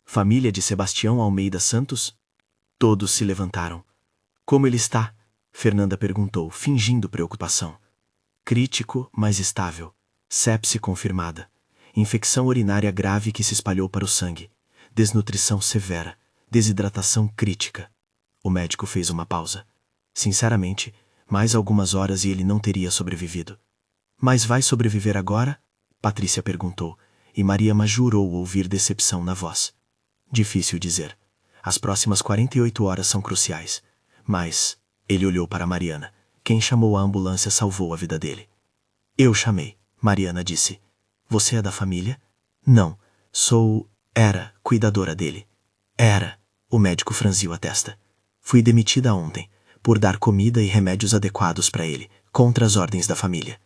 Família de Sebastião Almeida Santos? Todos se levantaram. Como ele está? Fernanda perguntou, fingindo preocupação. Crítico, mas estável. Sepse confirmada. Infecção urinária grave que se espalhou para o sangue. Desnutrição severa. Desidratação crítica. O médico fez uma pausa. Sinceramente, mais algumas horas e ele não teria sobrevivido. Mas vai sobreviver agora? Patrícia perguntou, e Mariana jurou ouvir decepção na voz. Difícil dizer. As próximas 48 horas são cruciais. Mas, ele olhou para Mariana. Quem chamou a ambulância salvou a vida dele. Eu chamei, Mariana disse. Você é da família? Não, era cuidadora dele. Era, o médico franziu a testa. Fui demitida ontem, por dar comida e remédios adequados para ele, contra as ordens da família.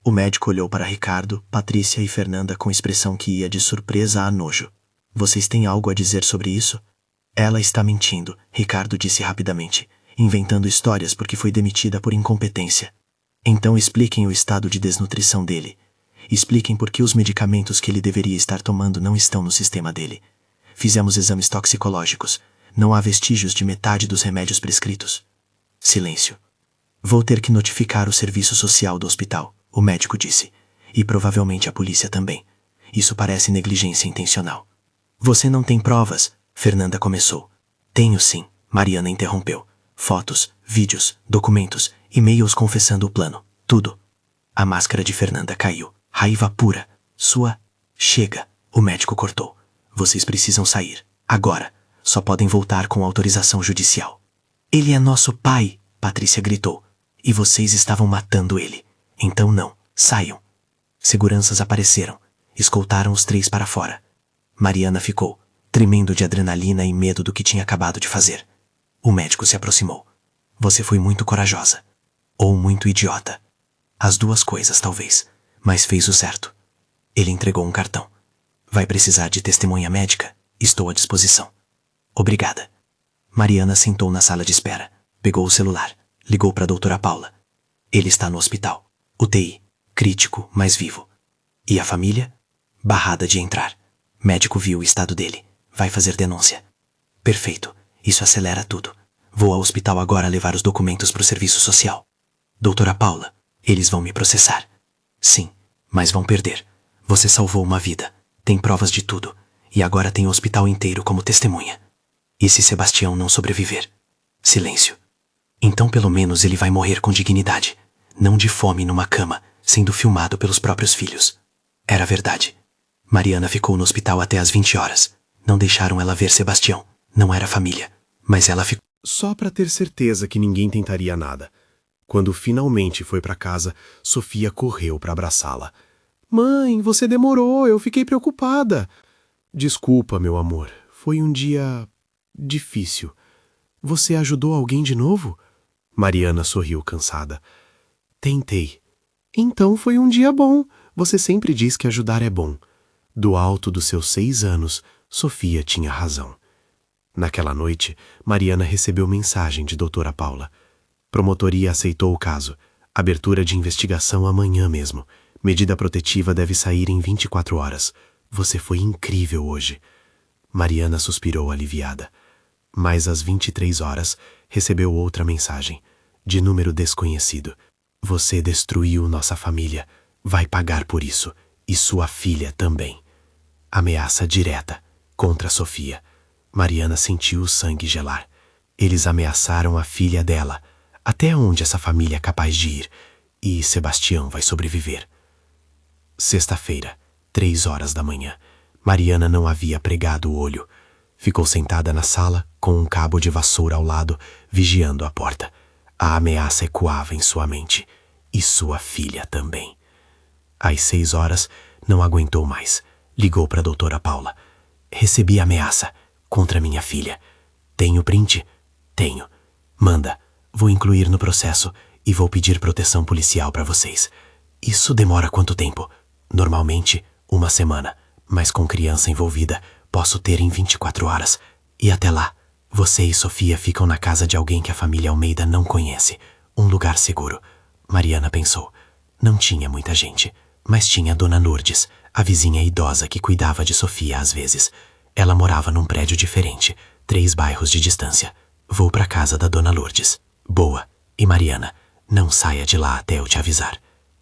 O médico olhou para Ricardo, Patrícia e Fernanda com expressão que ia de surpresa a nojo. Vocês têm algo a dizer sobre isso? Ela está mentindo, Ricardo disse rapidamente, inventando histórias porque foi demitida por incompetência. Então expliquem o estado de desnutrição dele. Expliquem por que os medicamentos que ele deveria estar tomando não estão no sistema dele. Fizemos exames toxicológicos. Não há vestígios de metade dos remédios prescritos. Silêncio. Vou ter que notificar o serviço social do hospital, o médico disse. E provavelmente a polícia também. Isso parece negligência intencional. Você não tem provas? Fernanda começou. Tenho sim, Mariana interrompeu. Fotos, vídeos, documentos, e-mails confessando o plano. Tudo. A máscara de Fernanda caiu. Raiva pura. Chega. O médico cortou. Vocês precisam sair. Agora. Só podem voltar com autorização judicial. Ele é nosso pai, Patrícia gritou. E vocês estavam matando ele. Então não. Saiam. Seguranças apareceram. Escoltaram os 3 para fora. Mariana ficou, tremendo de adrenalina e medo do que tinha acabado de fazer. O médico se aproximou. Você foi muito corajosa. Ou muito idiota. As 2 coisas, talvez. Mas fez o certo. Ele entregou um cartão. Vai precisar de testemunha médica? Estou à disposição. Obrigada. Mariana sentou na sala de espera. Pegou o celular. Ligou para a doutora Paula. Ele está no hospital. UTI. Crítico, mas vivo. E a família? Barrada de entrar. Médico viu o estado dele. Vai fazer denúncia. Perfeito. Isso acelera tudo. Vou ao hospital agora levar os documentos para o serviço social. Doutora Paula, eles vão me processar. Sim, mas vão perder. Você salvou uma vida. Tem provas de tudo. E agora tem o hospital inteiro como testemunha. E se Sebastião não sobreviver? Silêncio. Então pelo menos ele vai morrer com dignidade. Não de fome numa cama, sendo filmado pelos próprios filhos. Era verdade. Mariana ficou no hospital até às 20 horas. Não deixaram ela ver Sebastião. Não era família. Mas ela ficou... Só para ter certeza que ninguém tentaria nada. Quando finalmente foi para casa, Sofia correu para abraçá-la. Mãe, você demorou, eu fiquei preocupada. Desculpa, meu amor, foi um dia difícil. Você ajudou alguém de novo? Mariana sorriu cansada. Tentei. Então foi um dia bom. Você sempre diz que ajudar é bom. Do alto dos seus 6 anos, Sofia tinha razão. Naquela noite, Mariana recebeu mensagem de doutora Paula. Promotoria aceitou o caso. Abertura de investigação amanhã mesmo. Medida protetiva deve sair em 24 horas. Você foi incrível hoje. Mariana suspirou aliviada. Mas às 23 horas, recebeu outra mensagem, de número desconhecido. Você destruiu nossa família. Vai pagar por isso. E sua filha também. Ameaça direta contra Sofia. Mariana sentiu o sangue gelar. Eles ameaçaram a filha dela. Até onde essa família é capaz de ir? E Sebastião vai sobreviver. Sexta-feira, 3 horas da manhã. Mariana não havia pregado o olho. Ficou sentada na sala, com um cabo de vassoura ao lado, vigiando a porta. A ameaça ecoava em sua mente. E sua filha também. Às 6 horas, não aguentou mais. Ligou para a doutora Paula. Recebi ameaça. Contra minha filha. Tenho print? Tenho. Manda. Vou incluir no processo e vou pedir proteção policial para vocês. Isso demora quanto tempo? Normalmente, 1 semana. Mas com criança envolvida, posso ter em 24 horas. E até lá, você e Sofia ficam na casa de alguém que a família Almeida não conhece. Um lugar seguro. Mariana pensou. Não tinha muita gente, mas tinha a Dona Lourdes, a vizinha idosa que cuidava de Sofia às vezes. Ela morava num prédio diferente, 3 bairros de distância. Vou para casa da Dona Lourdes. Boa. E Mariana, não saia de lá até eu te avisar.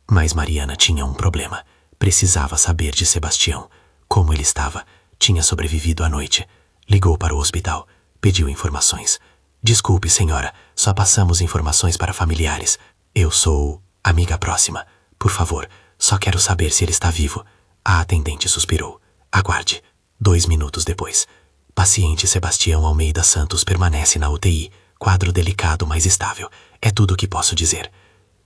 Mas Mariana tinha um problema. Precisava saber de Sebastião. Como ele estava. Tinha sobrevivido à noite. Ligou para o hospital. Pediu informações. Desculpe, senhora, só passamos informações para familiares. Eu sou amiga próxima. Por favor, só quero saber se ele está vivo. A atendente suspirou. Aguarde. 2 minutos depois. Paciente Sebastião Almeida Santos permanece na UTI. Quadro delicado, mas estável. É tudo o que posso dizer.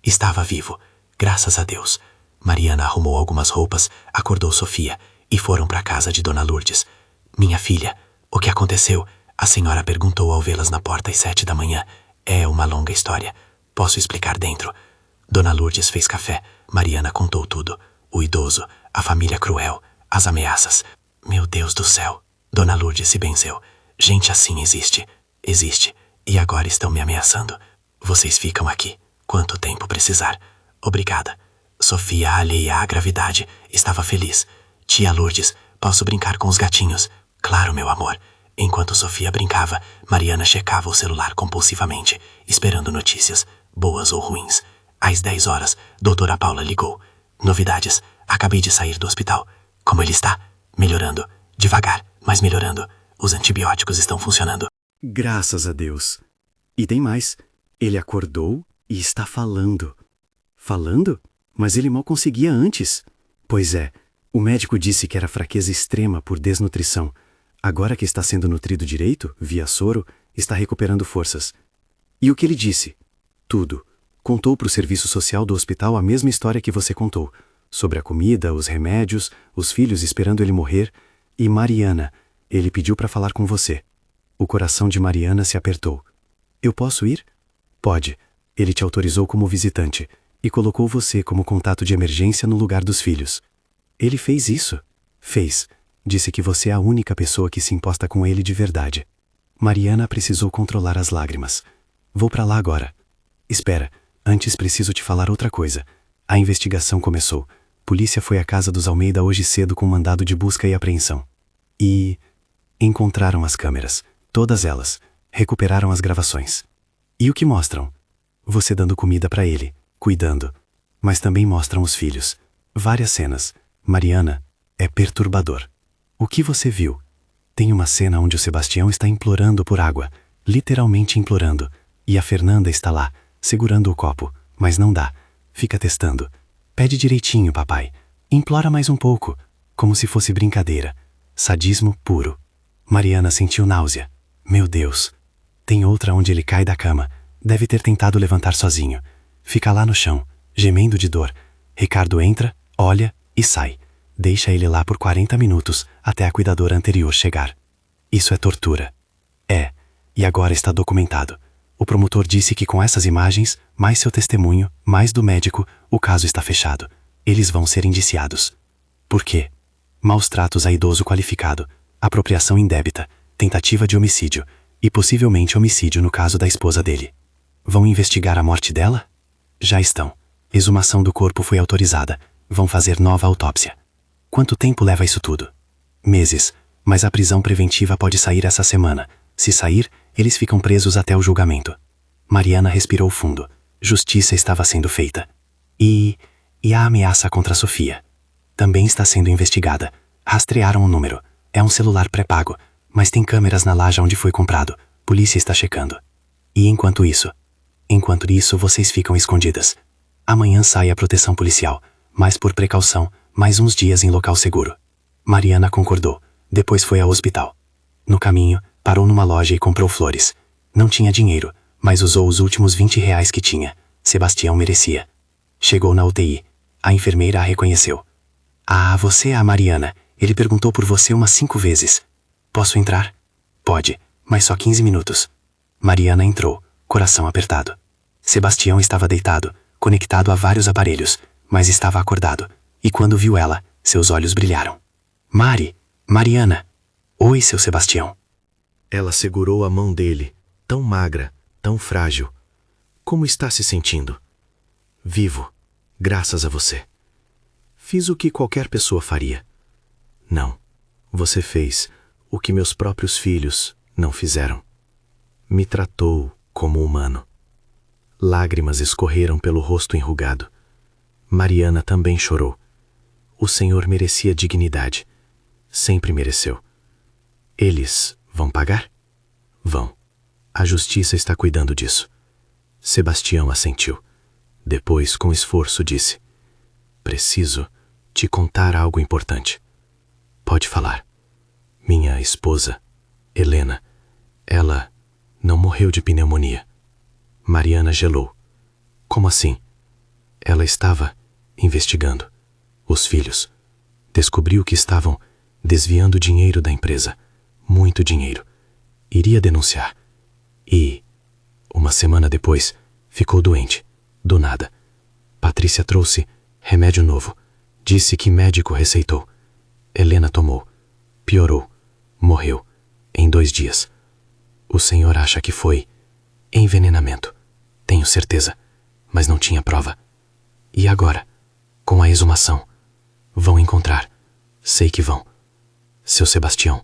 Estava vivo. Graças a Deus. Mariana arrumou algumas roupas, acordou Sofia e foram para a casa de Dona Lourdes. Minha filha, o que aconteceu? A senhora perguntou ao vê-las na porta às 7 da manhã. É uma longa história. Posso explicar dentro. Dona Lourdes fez café. Mariana contou tudo. O idoso, a família cruel, as ameaças. Meu Deus do céu. Dona Lourdes se benzeu. Gente assim existe. Existe. E agora estão me ameaçando. Vocês ficam aqui. Quanto tempo precisar. Obrigada. Sofia, alheia à gravidade, estava feliz. Tia Lourdes, posso brincar com os gatinhos? Claro, meu amor. Enquanto Sofia brincava, Mariana checava o celular compulsivamente, esperando notícias, boas ou ruins. Às 10 horas, doutora Paula ligou. Novidades. Acabei de sair do hospital. Como ele está? Melhorando. Devagar, mas melhorando. Os antibióticos estão funcionando. Graças a Deus. E tem mais. Ele acordou e está falando. Falando? Mas ele mal conseguia antes. Pois é, o médico disse que era fraqueza extrema por desnutrição. Agora que está sendo nutrido direito, via soro, está recuperando forças. E o que ele disse? Tudo. Contou para o serviço social do hospital a mesma história que você contou. Sobre a comida, os remédios, os filhos esperando ele morrer. E Mariana, ele pediu para falar com você. O coração de Mariana se apertou. Eu posso ir? Pode. Ele te autorizou como visitante e colocou você como contato de emergência no lugar dos filhos. Ele fez isso? Fez. Disse que você é a única pessoa que se importa com ele de verdade. Mariana precisou controlar as lágrimas. Vou para lá agora. Espera, antes preciso te falar outra coisa. A investigação começou. Polícia foi à casa dos Almeida hoje cedo com mandado de busca e apreensão. E encontraram as câmeras. Todas elas. Recuperaram as gravações. E o que mostram? Você dando comida para ele. cuidando. Mas também mostram os filhos. Várias cenas. Mariana, é perturbador. O que você viu? Tem uma cena onde o Sebastião está implorando por água, literalmente implorando, e a Fernanda está lá, segurando o copo, mas não dá. Fica testando. Pede direitinho, papai. Implora mais um pouco, como se fosse brincadeira. Sadismo puro. Mariana sentiu náusea. Meu Deus. Tem outra onde ele cai da cama. Deve ter tentado levantar sozinho. Fica lá no chão, gemendo de dor. Ricardo entra, olha e sai. Deixa ele lá por 40 minutos, até a cuidadora anterior chegar. Isso é tortura. É, e agora está documentado. O promotor disse que com essas imagens, mais seu testemunho, mais do médico, o caso está fechado. Eles vão ser indiciados. Por quê? Maus tratos a idoso qualificado, apropriação indébita, tentativa de homicídio e possivelmente homicídio no caso da esposa dele. Vão investigar a morte dela? Já estão. Exumação do corpo foi autorizada. Vão fazer nova autópsia. Quanto tempo leva isso tudo? Meses, mas a prisão preventiva pode sair essa semana. Se sair, eles ficam presos até o julgamento. Mariana respirou fundo. Justiça estava sendo feita. E a ameaça contra Sofia? Também está sendo investigada. Rastrearam o número. É um celular pré-pago, mas tem câmeras na laje onde foi comprado. Polícia está checando. E enquanto isso, vocês ficam escondidas. Amanhã sai a proteção policial, mas por precaução, mais uns dias em local seguro. Mariana concordou. Depois foi ao hospital. No caminho, parou numa loja e comprou flores. Não tinha dinheiro, mas usou os últimos 20 reais que tinha. Sebastião merecia. Chegou na UTI. A enfermeira a reconheceu. Ah, você é a Mariana. Ele perguntou por você umas 5 vezes. Posso entrar? Pode, mas só 15 minutos. Mariana entrou, coração apertado. Sebastião estava deitado, conectado a vários aparelhos, mas estava acordado. E quando viu ela, seus olhos brilharam. Mariana. Oi, seu Sebastião. Ela segurou a mão dele, tão magra, tão frágil. Como está se sentindo? Vivo, graças a você. Fiz o que qualquer pessoa faria. Não, você fez o que meus próprios filhos não fizeram. Me tratou como humano. Lágrimas escorreram pelo rosto enrugado. Mariana também chorou. O Senhor merecia dignidade. Sempre mereceu. Eles vão pagar? Vão. A justiça está cuidando disso. Sebastião assentiu. Depois, com esforço, disse: preciso te contar algo importante. Pode falar. Minha esposa, Helena, ela não morreu de pneumonia. Mariana gelou. Como assim? Ela estava investigando. Os filhos. Descobriu que estavam desviando dinheiro da empresa. Muito dinheiro. Iria denunciar. E, uma semana depois, ficou doente. Do nada. Patrícia trouxe remédio novo. Disse que médico receitou. Helena tomou. Piorou. Morreu. Em 2 dias. O senhor acha que foi envenenamento. Tenho certeza. Mas não tinha prova. E agora? Com a exumação. Vão encontrar. Sei que vão. Seu Sebastião,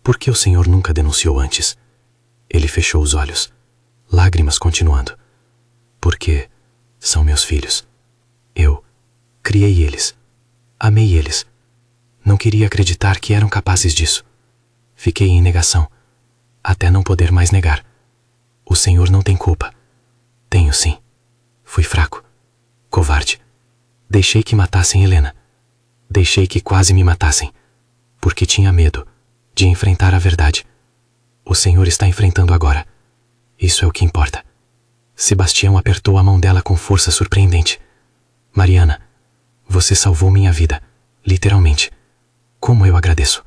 por que o senhor nunca denunciou antes? Ele fechou os olhos. Lágrimas continuando. Porque são meus filhos. Eu criei eles. Amei eles. Não queria acreditar que eram capazes disso. Fiquei em negação, até não poder mais negar. O senhor não tem culpa. Tenho sim. Fui fraco. Covarde. Deixei que matassem Helena. Deixei que quase me matassem. Porque tinha medo de enfrentar a verdade. O senhor está enfrentando agora. Isso é o que importa. Sebastião apertou a mão dela com força surpreendente. Mariana, você salvou minha vida. Literalmente. Como eu agradeço.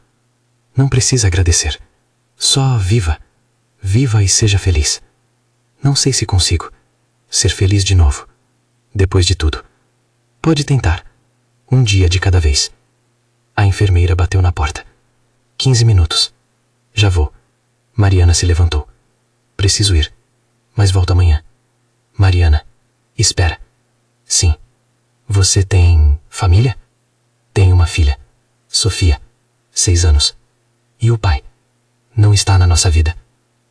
Não precisa agradecer. Só viva. Viva e seja feliz. Não sei se consigo ser feliz de novo. Depois de tudo. Pode tentar. Um dia de cada vez. A enfermeira bateu na porta. 15 minutos. Já vou. Mariana se levantou. Preciso ir. Mas volto amanhã. Mariana, espera. Sim. Você tem família? Tenho uma filha. Sofia. 6 anos. E o pai? Não está na nossa vida.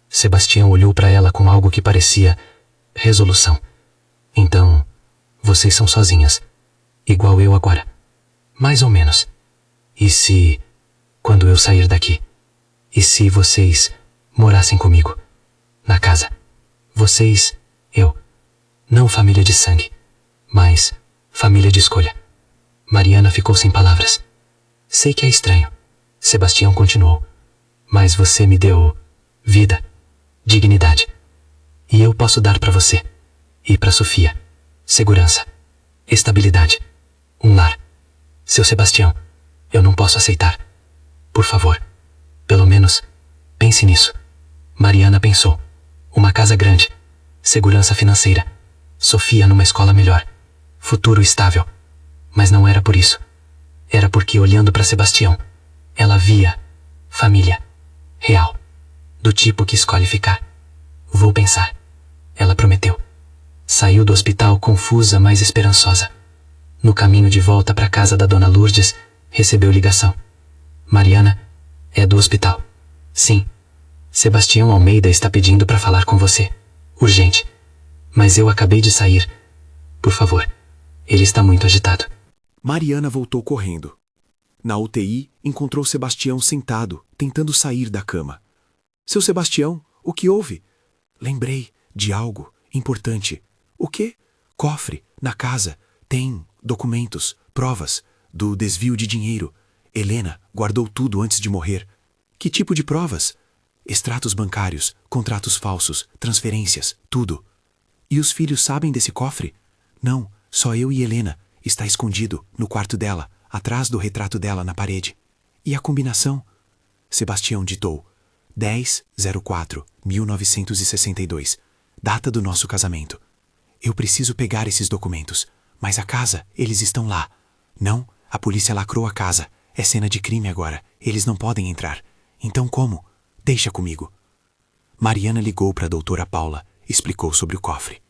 Sebastião olhou para ela com algo que parecia resolução. Então, Vocês são sozinhas. Igual eu agora. Mais ou menos. E se... quando eu sair daqui? E se vocês morassem comigo? Na casa? Vocês, eu. Não família de sangue, mas família de escolha. Mariana ficou sem palavras. Sei que é estranho. Sebastião continuou. Mas você me deu vida, dignidade. E eu posso dar para você e para Sofia segurança, estabilidade, um lar. Seu Sebastião, eu não posso aceitar. Por favor, pelo menos pense nisso. Mariana pensou. Uma casa grande, segurança financeira, Sofia numa escola melhor, futuro estável. Mas não era por isso. Era porque, olhando para Sebastião, ela via família real, do tipo que escolhe ficar. Vou pensar. Ela prometeu. Saiu do hospital confusa, mas esperançosa. No caminho de volta para a casa da Dona Lourdes, recebeu ligação. Mariana, é do hospital. Sim. Sebastião Almeida está pedindo para falar com você. Urgente. Mas eu acabei de sair. Por favor. Ele está muito agitado. Mariana voltou correndo. Na UTI, encontrou Sebastião sentado, tentando sair da cama. Seu Sebastião, o que houve? Lembrei de algo importante. O quê? Cofre, na casa. Tem documentos, provas do desvio de dinheiro. Helena guardou tudo antes de morrer. Que tipo de provas? Extratos bancários, contratos falsos, transferências, tudo. E os filhos sabem desse cofre? Não, só eu e Helena. Está escondido no quarto dela, atrás do retrato dela na parede. E a combinação? Sebastião ditou 10/04/1962, data do nosso casamento. Eu preciso pegar esses documentos, mas a casa, eles estão lá. Não, a polícia lacrou a casa. É cena de crime agora. Eles não podem entrar. Então como? Deixa comigo. Mariana ligou para a doutora Paula, explicou sobre o cofre.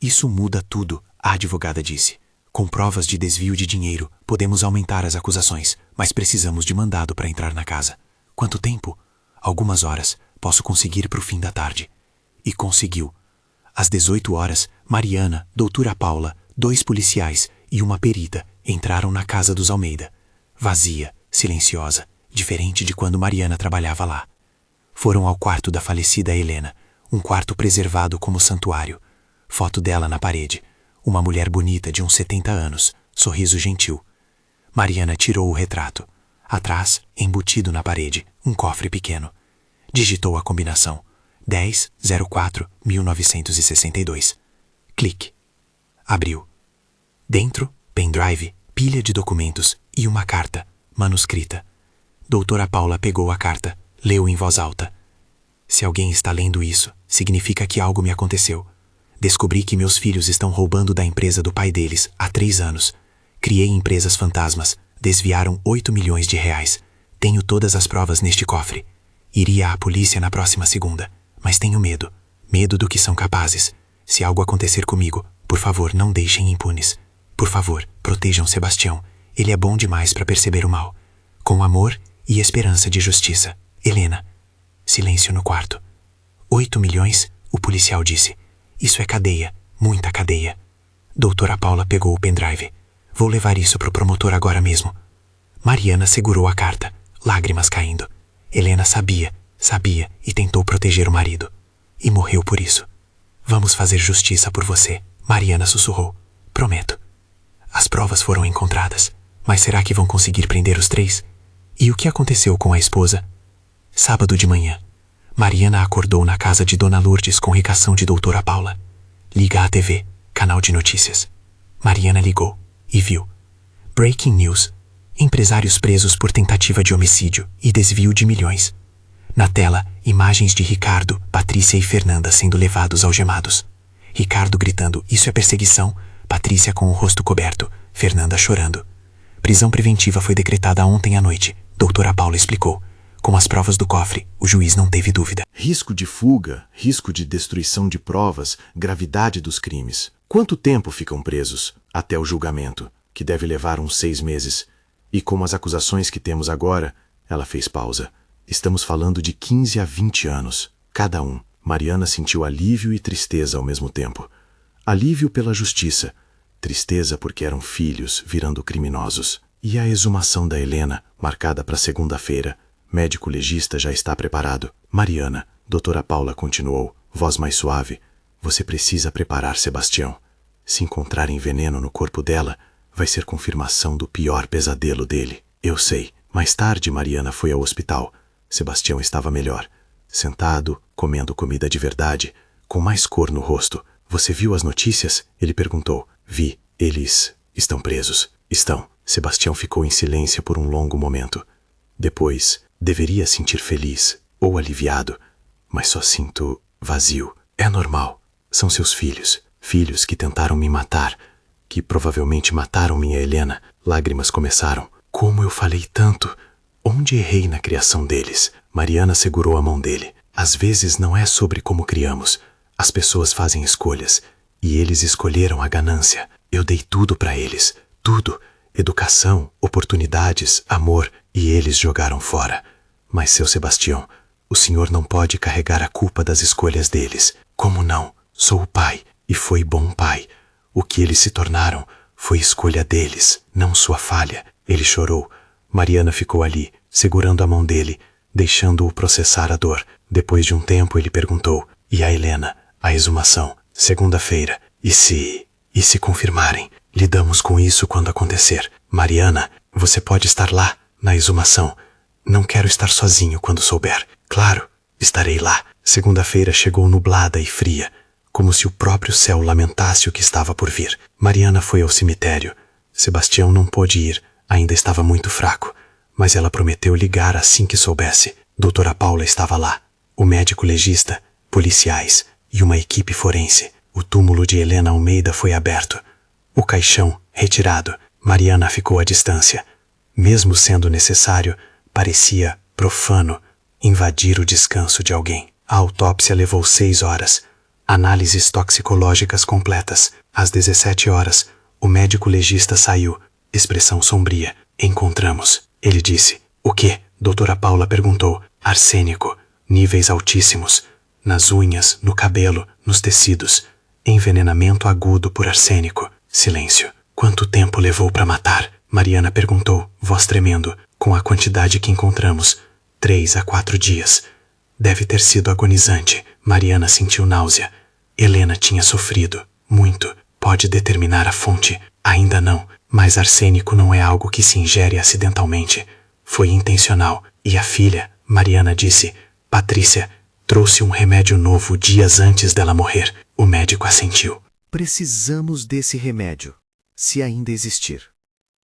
Isso muda tudo, a advogada disse. Com provas de desvio de dinheiro, podemos aumentar as acusações, mas precisamos de mandado para entrar na casa. Quanto tempo? Algumas horas. Posso conseguir para o fim da tarde. E conseguiu. Às 18 horas, Mariana, doutora Paula, 2 policiais e uma perita entraram na casa dos Almeida. Vazia, silenciosa, diferente de quando Mariana trabalhava lá. Foram ao quarto da falecida Helena, um quarto preservado como santuário. Foto dela na parede. Uma mulher bonita de uns 70 anos, sorriso gentil. Mariana tirou o retrato. Atrás, embutido na parede, um cofre pequeno. Digitou a combinação 10/04/1962. Clique. Abriu. Dentro, pendrive, pilha de documentos e uma carta, manuscrita. Doutora Paula pegou a carta, leu em voz alta. Se alguém está lendo isso, significa que algo me aconteceu. Descobri que meus filhos estão roubando da empresa do pai deles há 3 anos. Criei empresas fantasmas, desviaram 8 milhões de reais. Tenho todas as provas neste cofre. Iria à polícia na próxima segunda, mas tenho medo. Medo do que são capazes. Se algo acontecer comigo, por favor, não deixem impunes. Por favor, protejam Sebastião. Ele é bom demais para perceber o mal. Com amor e esperança de justiça. Helena. Silêncio no quarto. 8 milhões? O policial disse. Isso é cadeia, muita cadeia. Doutora Paula pegou o pendrive. Vou levar isso para o promotor agora mesmo. Mariana segurou a carta, lágrimas caindo. Helena sabia e tentou proteger o marido. E morreu por isso. Vamos fazer justiça por você, Mariana sussurrou. Prometo. As provas foram encontradas, mas será que vão conseguir prender os 3? E o que aconteceu com a esposa? Sábado de manhã. Mariana acordou na casa de Dona Lourdes com ligação de doutora Paula. Liga à TV, canal de notícias. Mariana ligou e viu. Breaking news. Empresários presos por tentativa de homicídio e desvio de milhões. Na tela, imagens de Ricardo, Patrícia e Fernanda sendo levados algemados. Ricardo gritando, isso é perseguição. Patrícia com o rosto coberto, Fernanda chorando. Prisão preventiva foi decretada ontem à noite, doutora Paula explicou. Com as provas do cofre, o juiz não teve dúvida. Risco de fuga, risco de destruição de provas, gravidade dos crimes. Quanto tempo ficam presos? Até o julgamento, que deve levar uns 6 meses. E com as acusações que temos agora, ela fez pausa. Estamos falando de 15 a 20 anos, cada um. Mariana sentiu alívio e tristeza ao mesmo tempo. Alívio pela justiça, tristeza porque eram filhos virando criminosos. E a exumação da Helena, marcada para segunda-feira. Médico legista já está preparado. Mariana, doutora Paula continuou, voz mais suave. Você precisa preparar Sebastião. Se encontrarem veneno no corpo dela, vai ser confirmação do pior pesadelo dele. Eu sei. Mais tarde, Mariana foi ao hospital. Sebastião estava melhor. Sentado, comendo comida de verdade, com mais cor no rosto. Você viu as notícias? Ele perguntou. Vi. Eles estão presos. Estão. Sebastião ficou em silêncio por um longo momento. Depois, deveria sentir feliz ou aliviado, mas só sinto vazio. É normal. São seus filhos. Filhos que tentaram me matar, que provavelmente mataram minha Helena. Lágrimas começaram. Como eu falei tanto? Onde errei na criação deles? Mariana segurou a mão dele. Às vezes não é sobre como criamos. As pessoas fazem escolhas. E eles escolheram a ganância. Eu dei tudo para eles. Tudo. Educação, oportunidades, amor. E eles jogaram fora. Mas, seu Sebastião, o senhor não pode carregar a culpa das escolhas deles. Como não? Sou o pai. E foi bom pai. O que eles se tornaram foi escolha deles, não sua falha. Ele chorou. Mariana ficou ali, segurando a mão dele, deixando-o processar a dor. Depois de um tempo, ele perguntou, e a Helena, a exumação, segunda-feira. E se confirmarem? Lidamos com isso quando acontecer. Mariana, você pode estar lá, na exumação. Não quero estar sozinho quando souber. Claro, estarei lá. Segunda-feira chegou nublada e fria, como se o próprio céu lamentasse o que estava por vir. Mariana foi ao cemitério. Sebastião não pôde ir, ainda estava muito fraco, mas ela prometeu ligar assim que soubesse. Doutora Paula estava lá, o médico legista, policiais e uma equipe forense. O túmulo de Helena Almeida foi aberto. O caixão, retirado. Mariana ficou à distância. Mesmo sendo necessário, parecia profano invadir o descanso de alguém. A autópsia levou 6 horas. Análises toxicológicas completas. Às 17 horas, o médico legista saiu. Expressão sombria. Encontramos. Ele disse. O quê? Doutora Paula perguntou. Arsênico. Níveis altíssimos. Nas unhas, no cabelo, nos tecidos. Envenenamento agudo por arsênico. Silêncio. Quanto tempo levou para matar? Mariana perguntou, voz tremendo. Com a quantidade que encontramos. 3 a 4 dias. Deve ter sido agonizante. Mariana sentiu náusea. Helena tinha sofrido. Muito. Pode determinar a fonte? Ainda não. Mas arsênico não é algo que se ingere acidentalmente. Foi intencional. E a filha, Mariana disse, Patrícia, trouxe um remédio novo dias antes dela morrer. O médico assentiu. Precisamos desse remédio, se ainda existir.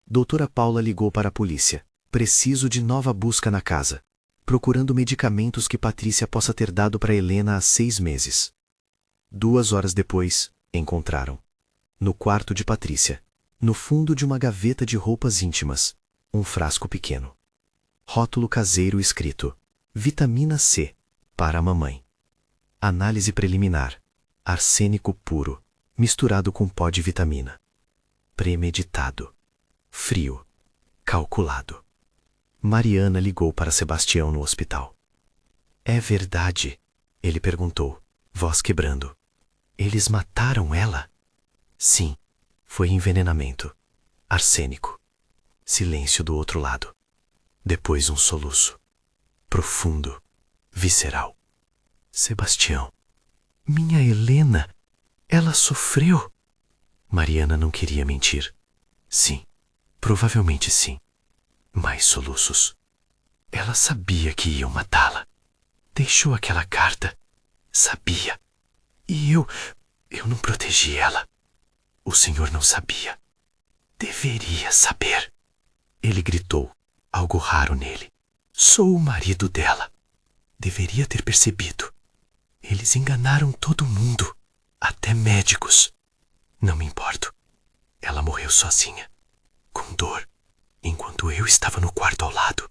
Doutora Paula ligou para a polícia. Preciso de nova busca na casa, procurando medicamentos que Patrícia possa ter dado para Helena há 6 meses. 2 horas depois, encontraram. No quarto de Patrícia, no fundo de uma gaveta de roupas íntimas, um frasco pequeno. Rótulo caseiro escrito: Vitamina C, para a mamãe. Análise preliminar: arsênico puro, misturado com pó de vitamina. Premeditado. Frio. Calculado. Mariana ligou para Sebastião no hospital. É verdade? Ele perguntou, voz quebrando. Eles mataram ela? Sim, foi envenenamento. Arsênico. Silêncio do outro lado. Depois um soluço. Profundo. Visceral. Sebastião. Minha Helena. Ela sofreu? Mariana não queria mentir. Sim, provavelmente sim. Mais soluços. Ela sabia que iam matá-la. Deixou aquela carta. Sabia. E eu não protegi ela. O senhor não sabia. Deveria saber. Ele gritou, algo raro nele. Sou o marido dela. Deveria ter percebido. Eles enganaram todo mundo. Até médicos. Não me importo. Ela morreu sozinha, com dor, enquanto eu estava no quarto ao lado,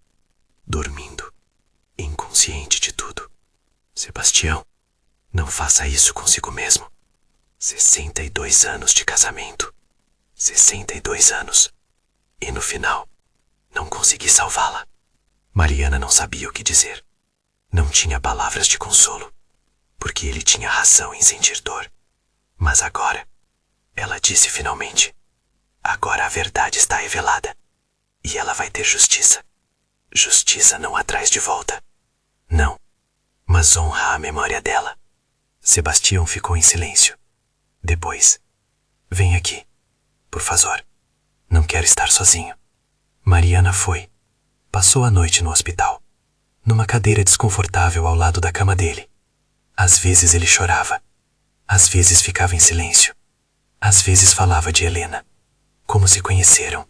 dormindo, inconsciente de tudo. Sebastião, não faça isso consigo mesmo. 62 anos de casamento. 62 anos. E no final, não consegui salvá-la. Mariana não sabia o que dizer. Não tinha palavras de consolo, porque ele tinha razão em sentir dor. Mas agora, Ela disse finalmente. Agora a verdade está revelada. E ela vai ter justiça. Justiça não a traz de volta. Não, mas honra a memória dela. Sebastião ficou em silêncio. Depois, vem aqui, por favor. Não quero estar sozinho. Mariana foi. Passou a noite no hospital, numa cadeira desconfortável ao lado da cama dele. Às vezes ele chorava. Às vezes ficava em silêncio. Às vezes falava de Helena. Como se conheceram.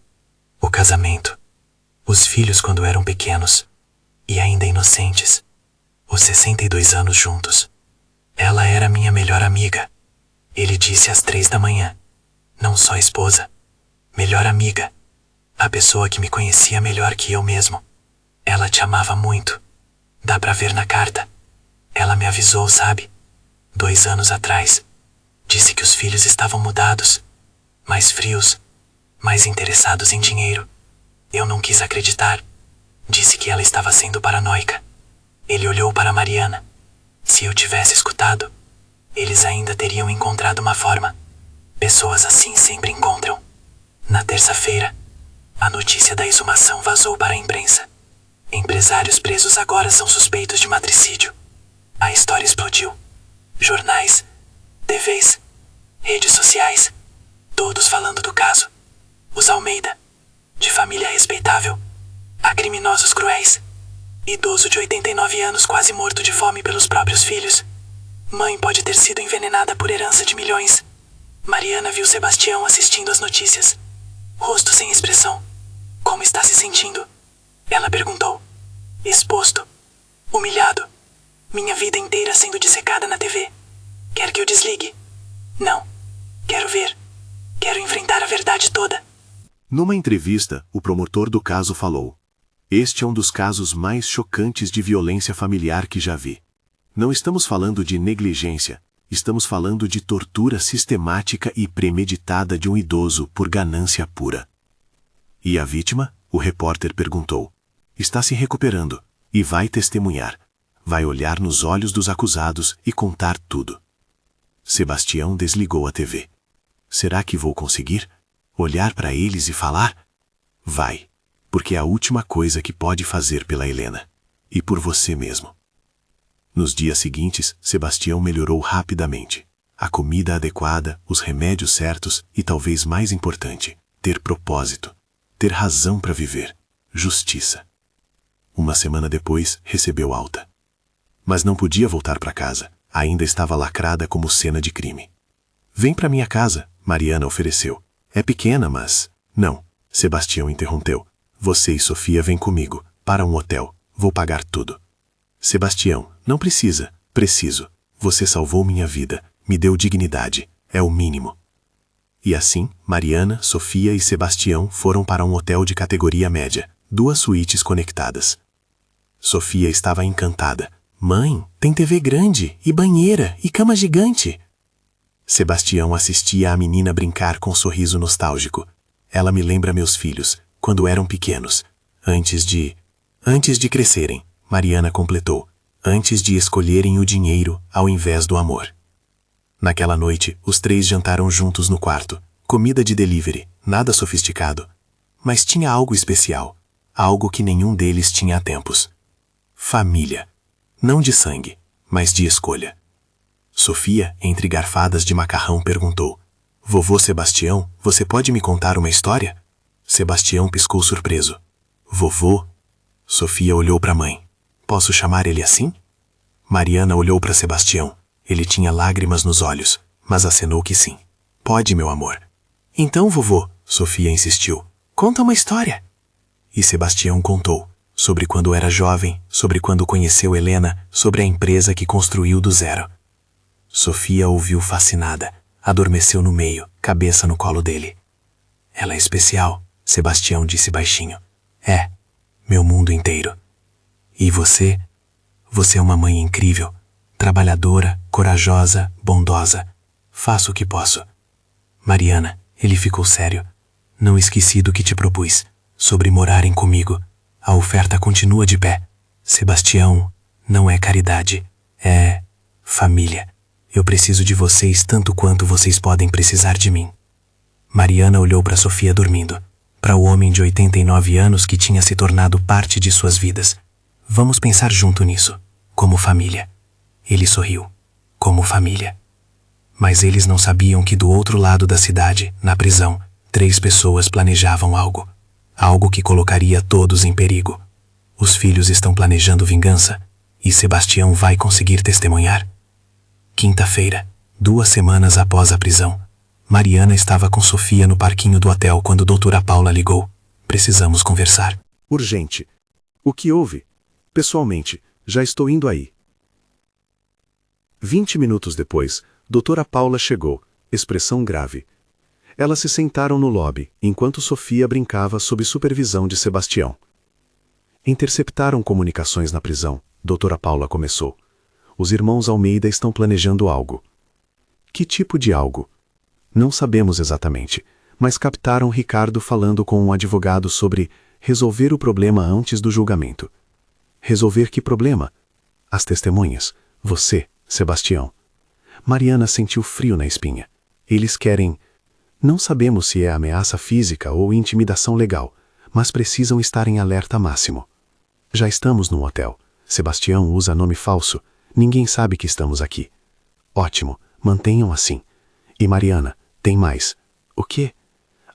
O casamento. Os filhos quando eram pequenos. E ainda inocentes. Os 62 anos juntos. Ela era minha melhor amiga. Ele disse às 3 da manhã. Não só esposa. Melhor amiga. A pessoa que me conhecia melhor que eu mesmo. Ela te amava muito. Dá pra ver na carta. Ela me avisou, sabe? 2 anos atrás. Disse que os filhos estavam mudados. Mais frios. Mais interessados em dinheiro. Eu não quis acreditar. Disse que ela estava sendo paranoica. Ele olhou para Mariana. Se eu tivesse escutado, eles ainda teriam encontrado uma forma. Pessoas assim sempre encontram. Na terça-feira, a notícia da exumação vazou para a imprensa. Empresários presos agora são suspeitos de matricídio. A história explodiu. Jornais, TVs, redes sociais, todos falando do caso. Os Almeida, de família respeitável, a criminosos cruéis. Idoso de 89 anos quase morto de fome pelos próprios filhos. Mãe pode ter sido envenenada por herança de milhões. Mariana viu Sebastião assistindo às notícias. Rosto sem expressão. Como está se sentindo? Ela perguntou. Exposto. Humilhado. Minha vida inteira sendo dissecada na TV. Quer que eu desligue? Não. Quero ver. Quero enfrentar a verdade toda. Numa entrevista, o promotor do caso falou: "Este é um dos casos mais chocantes de violência familiar que já vi. Não estamos falando de negligência, estamos falando de tortura sistemática e premeditada de um idoso por ganância pura." E a vítima? O repórter perguntou. Está se recuperando e vai testemunhar. Vai olhar nos olhos dos acusados e contar tudo. Sebastião desligou a TV. Será que vou conseguir? Olhar para eles e falar? Vai, porque é a última coisa que pode fazer pela Helena. E por você mesmo. Nos dias seguintes, Sebastião melhorou rapidamente. A comida adequada, os remédios certos e, talvez mais importante, ter propósito. Ter razão para viver. Justiça. Uma semana depois, recebeu alta. Mas não podia voltar para casa. Ainda estava lacrada como cena de crime. Vem para minha casa, Mariana ofereceu. É pequena, mas... Não, Sebastião interrompeu. Você e Sofia vêm comigo, para um hotel. Vou pagar tudo. Sebastião, não precisa. Preciso. Você salvou minha vida. Me deu dignidade. É o mínimo. E assim, Mariana, Sofia e Sebastião foram para um hotel de categoria média. 2 suítes conectadas. Sofia estava encantada. Mãe, tem TV grande, e banheira, e cama gigante. Sebastião assistia a menina brincar com um sorriso nostálgico. Ela me lembra meus filhos, quando eram pequenos. Antes de crescerem, Mariana completou. Antes de escolherem o dinheiro ao invés do amor. Naquela noite, os 3 jantaram juntos no quarto. Comida de delivery, nada sofisticado. Mas tinha algo especial. Algo que nenhum deles tinha há tempos. Família. Não de sangue, mas de escolha. Sofia, entre garfadas de macarrão, perguntou. Vovô Sebastião, você pode me contar uma história? Sebastião piscou surpreso. Vovô? Sofia olhou para a mãe. Posso chamar ele assim? Mariana olhou para Sebastião. Ele tinha lágrimas nos olhos, mas acenou que sim. Pode, meu amor. Então, vovô, Sofia insistiu. Conta uma história. E Sebastião contou. Sobre quando era jovem, sobre quando conheceu Helena, sobre a empresa que construiu do zero. Sofia ouviu fascinada. Adormeceu no meio, cabeça no colo dele. Ela é especial, Sebastião disse baixinho. É, meu mundo inteiro. E você? Você é uma mãe incrível, trabalhadora, corajosa, bondosa. Faço o que posso. Mariana, ele ficou sério. Não esqueci do que te propus, sobre morarem comigo. A oferta continua de pé. Sebastião, não é caridade, é família. Eu preciso de vocês tanto quanto vocês podem precisar de mim. Mariana olhou para Sofia dormindo, para o homem de 89 anos que tinha se tornado parte de suas vidas. Vamos pensar junto nisso, como família. Ele sorriu, como família. Mas eles não sabiam que do outro lado da cidade, na prisão, 3 pessoas planejavam algo. Algo que colocaria todos em perigo. Os filhos estão planejando vingança e Sebastião vai conseguir testemunhar. Quinta-feira, 2 semanas após a prisão, Mariana estava com Sofia no parquinho do hotel quando doutora Paula ligou. Precisamos conversar. Urgente. O que houve? Pessoalmente, já estou indo aí. 20 minutos depois, doutora Paula chegou, expressão grave. Elas se sentaram no lobby, enquanto Sofia brincava sob supervisão de Sebastião. Interceptaram comunicações na prisão. Doutora Paula começou. Os irmãos Almeida estão planejando algo. Que tipo de algo? Não sabemos exatamente, mas captaram Ricardo falando com um advogado sobre resolver o problema antes do julgamento. Resolver que problema? As testemunhas. Você, Sebastião. Mariana sentiu frio na espinha. Eles querem... Não sabemos se é ameaça física ou intimidação legal, mas precisam estar em alerta máximo. Já estamos num hotel. Sebastião usa nome falso. Ninguém sabe que estamos aqui. Ótimo, mantenham assim. E Mariana, tem mais. O quê?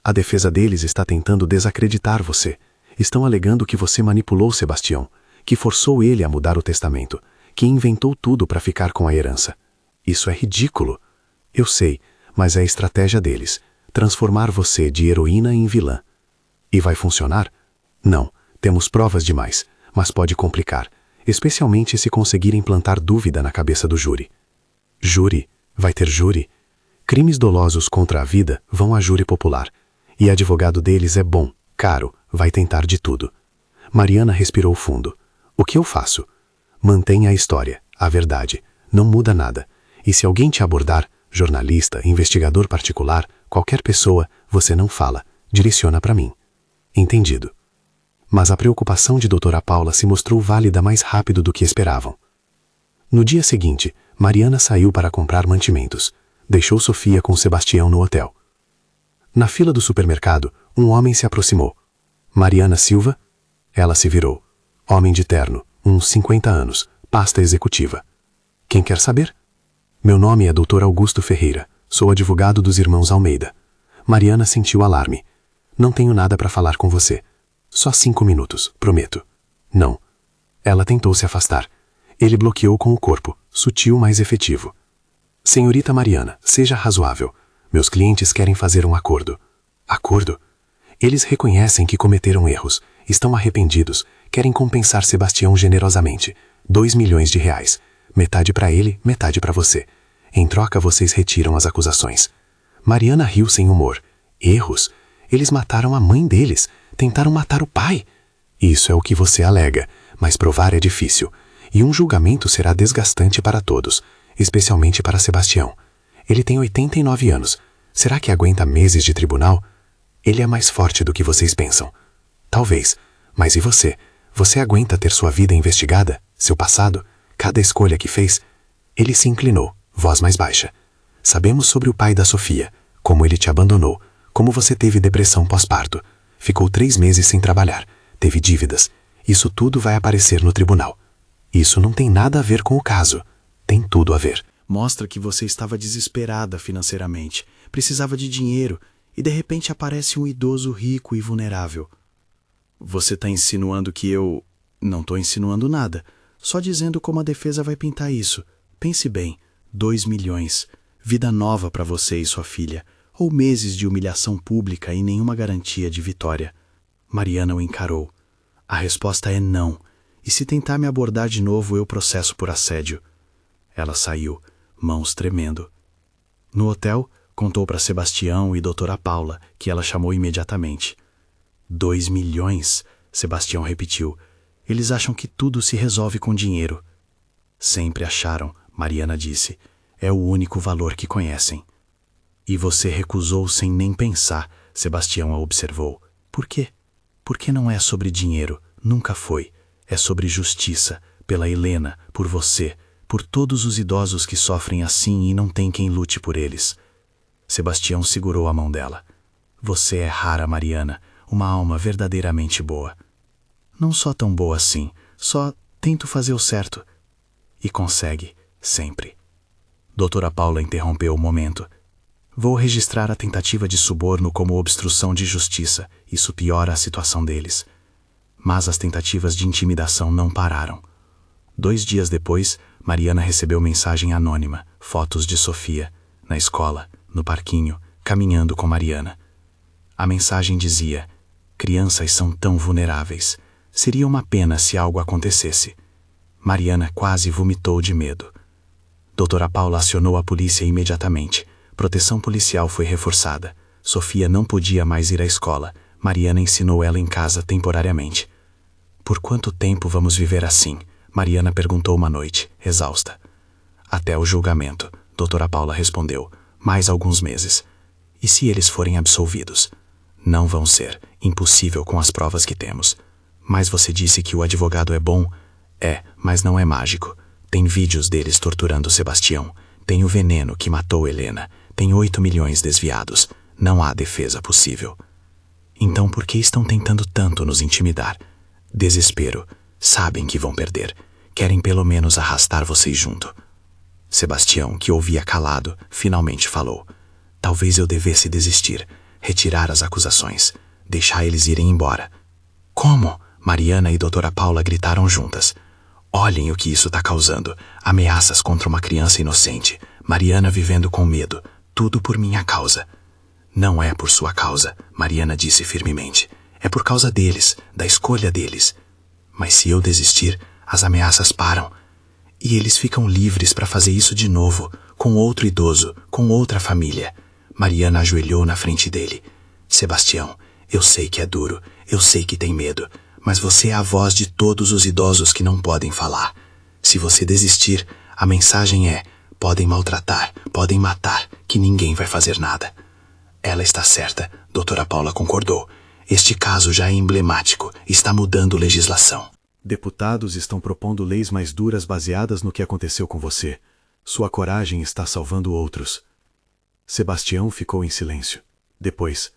A defesa deles está tentando desacreditar você. Estão alegando que você manipulou Sebastião, que forçou ele a mudar o testamento, que inventou tudo para ficar com a herança. Isso é ridículo. Eu sei, mas é a estratégia deles. Transformar você de heroína em vilã. E vai funcionar? Não, temos provas demais, mas pode complicar, especialmente se conseguirem plantar dúvida na cabeça do júri. Júri? Vai ter júri? Crimes dolosos contra a vida vão a júri popular, e advogado deles é bom, caro, vai tentar de tudo. Mariana respirou fundo. O que eu faço? Mantenha a história, a verdade, não muda nada. E se alguém te abordar, jornalista, investigador particular, qualquer pessoa, você não fala, direciona para mim. Entendido. Mas a preocupação de doutora Paula se mostrou válida mais rápido do que esperavam. No dia seguinte, Mariana saiu para comprar mantimentos. Deixou Sofia com Sebastião no hotel. Na fila do supermercado, um homem se aproximou. Mariana Silva? Ela se virou. Homem de terno, uns 50 anos, pasta executiva. Quem quer saber? Meu nome é Dr. Augusto Ferreira. Sou advogado dos irmãos Almeida. Mariana sentiu alarme. Não tenho nada para falar com você. Só 5 minutos, prometo. Não. Ela tentou se afastar. Ele bloqueou com o corpo, sutil, mas efetivo. Senhorita Mariana, seja razoável. Meus clientes querem fazer um acordo. Acordo? Eles reconhecem que cometeram erros, estão arrependidos, querem compensar Sebastião generosamente. 2 milhões de reais. Metade para ele, metade para você. Em troca, vocês retiram as acusações. Mariana riu sem humor. Erros? Eles mataram a mãe deles. Tentaram matar o pai. Isso é o que você alega, mas provar é difícil. E um julgamento será desgastante para todos, especialmente para Sebastião. Ele tem 89 anos. Será que aguenta meses de tribunal? Ele é mais forte do que vocês pensam. Talvez. Mas e você? Você aguenta ter sua vida investigada? Seu passado? Cada escolha que fez? Ele se inclinou, voz mais baixa. Sabemos sobre o pai da Sofia, como ele te abandonou, como você teve depressão pós-parto. Ficou 3 meses sem trabalhar, teve dívidas. Isso tudo vai aparecer no tribunal. Isso não tem nada a ver com o caso. Tem tudo a ver. Mostra que você estava desesperada financeiramente, precisava de dinheiro, e de repente aparece um idoso rico e vulnerável. Você está insinuando que eu... Não estou insinuando nada, só dizendo como a defesa vai pintar isso. Pense bem, 2 milhões, vida nova para você e sua filha, ou meses de humilhação pública e nenhuma garantia de vitória. Mariana o encarou. A resposta é não, e se tentar me abordar de novo eu processo por assédio. Ela saiu, mãos tremendo. No hotel, contou para Sebastião e doutora Paula, que ela chamou imediatamente. 2 milhões, Sebastião repetiu. Eles acham que tudo se resolve com dinheiro. Sempre acharam, Mariana disse. É o único valor que conhecem. E você recusou sem nem pensar, Sebastião a observou. Por quê? Porque não é sobre dinheiro, nunca foi. É sobre justiça, pela Helena, por você, por todos os idosos que sofrem assim e não tem quem lute por eles. Sebastião segurou a mão dela. Você é rara, Mariana, uma alma verdadeiramente boa. Não só tão boa assim, só tento fazer o certo. E consegue, sempre. Doutora Paula interrompeu o momento. Vou registrar a tentativa de suborno como obstrução de justiça. Isso piora a situação deles. Mas as tentativas de intimidação não pararam. 2 dias depois, Mariana recebeu mensagem anônima, fotos de Sofia, na escola, no parquinho, caminhando com Mariana. A mensagem dizia: crianças são tão vulneráveis. Seria uma pena se algo acontecesse. Mariana quase vomitou de medo. Doutora Paula acionou a polícia imediatamente. Proteção policial foi reforçada. Sofia não podia mais ir à escola. Mariana ensinou ela em casa temporariamente. Por quanto tempo vamos viver assim? Mariana perguntou uma noite, exausta. Até o julgamento, doutora Paula respondeu. Mais alguns meses. E se eles forem absolvidos? Não vão ser. Impossível com as provas que temos. Mas você disse que o advogado é bom? É, mas não é mágico. Tem vídeos deles torturando Sebastião. Tem o veneno que matou Helena. Tem 8 milhões desviados. Não há defesa possível. Então por que estão tentando tanto nos intimidar? Desespero. Sabem que vão perder. Querem pelo menos arrastar vocês junto. Sebastião, que ouvia calado, finalmente falou. Talvez eu devesse desistir, retirar as acusações, deixar eles irem embora. Como? Mariana e doutora Paula gritaram juntas. Olhem o que isso está causando. Ameaças contra uma criança inocente. Mariana vivendo com medo. Tudo por minha causa. Não é por sua causa, Mariana disse firmemente. É por causa deles, da escolha deles. Mas se eu desistir, as ameaças param. E eles ficam livres para fazer isso de novo, com outro idoso, com outra família. Mariana ajoelhou na frente dele. Sebastião, eu sei que é duro, eu sei que tem medo, mas você é a voz de todos os idosos que não podem falar. Se você desistir, a mensagem é: podem maltratar, podem matar, que ninguém vai fazer nada. Ela está certa, doutora Paula concordou. Este caso já é emblemático, está mudando legislação. Deputados estão propondo leis mais duras baseadas no que aconteceu com você. Sua coragem está salvando outros. Sebastião ficou em silêncio. Depois,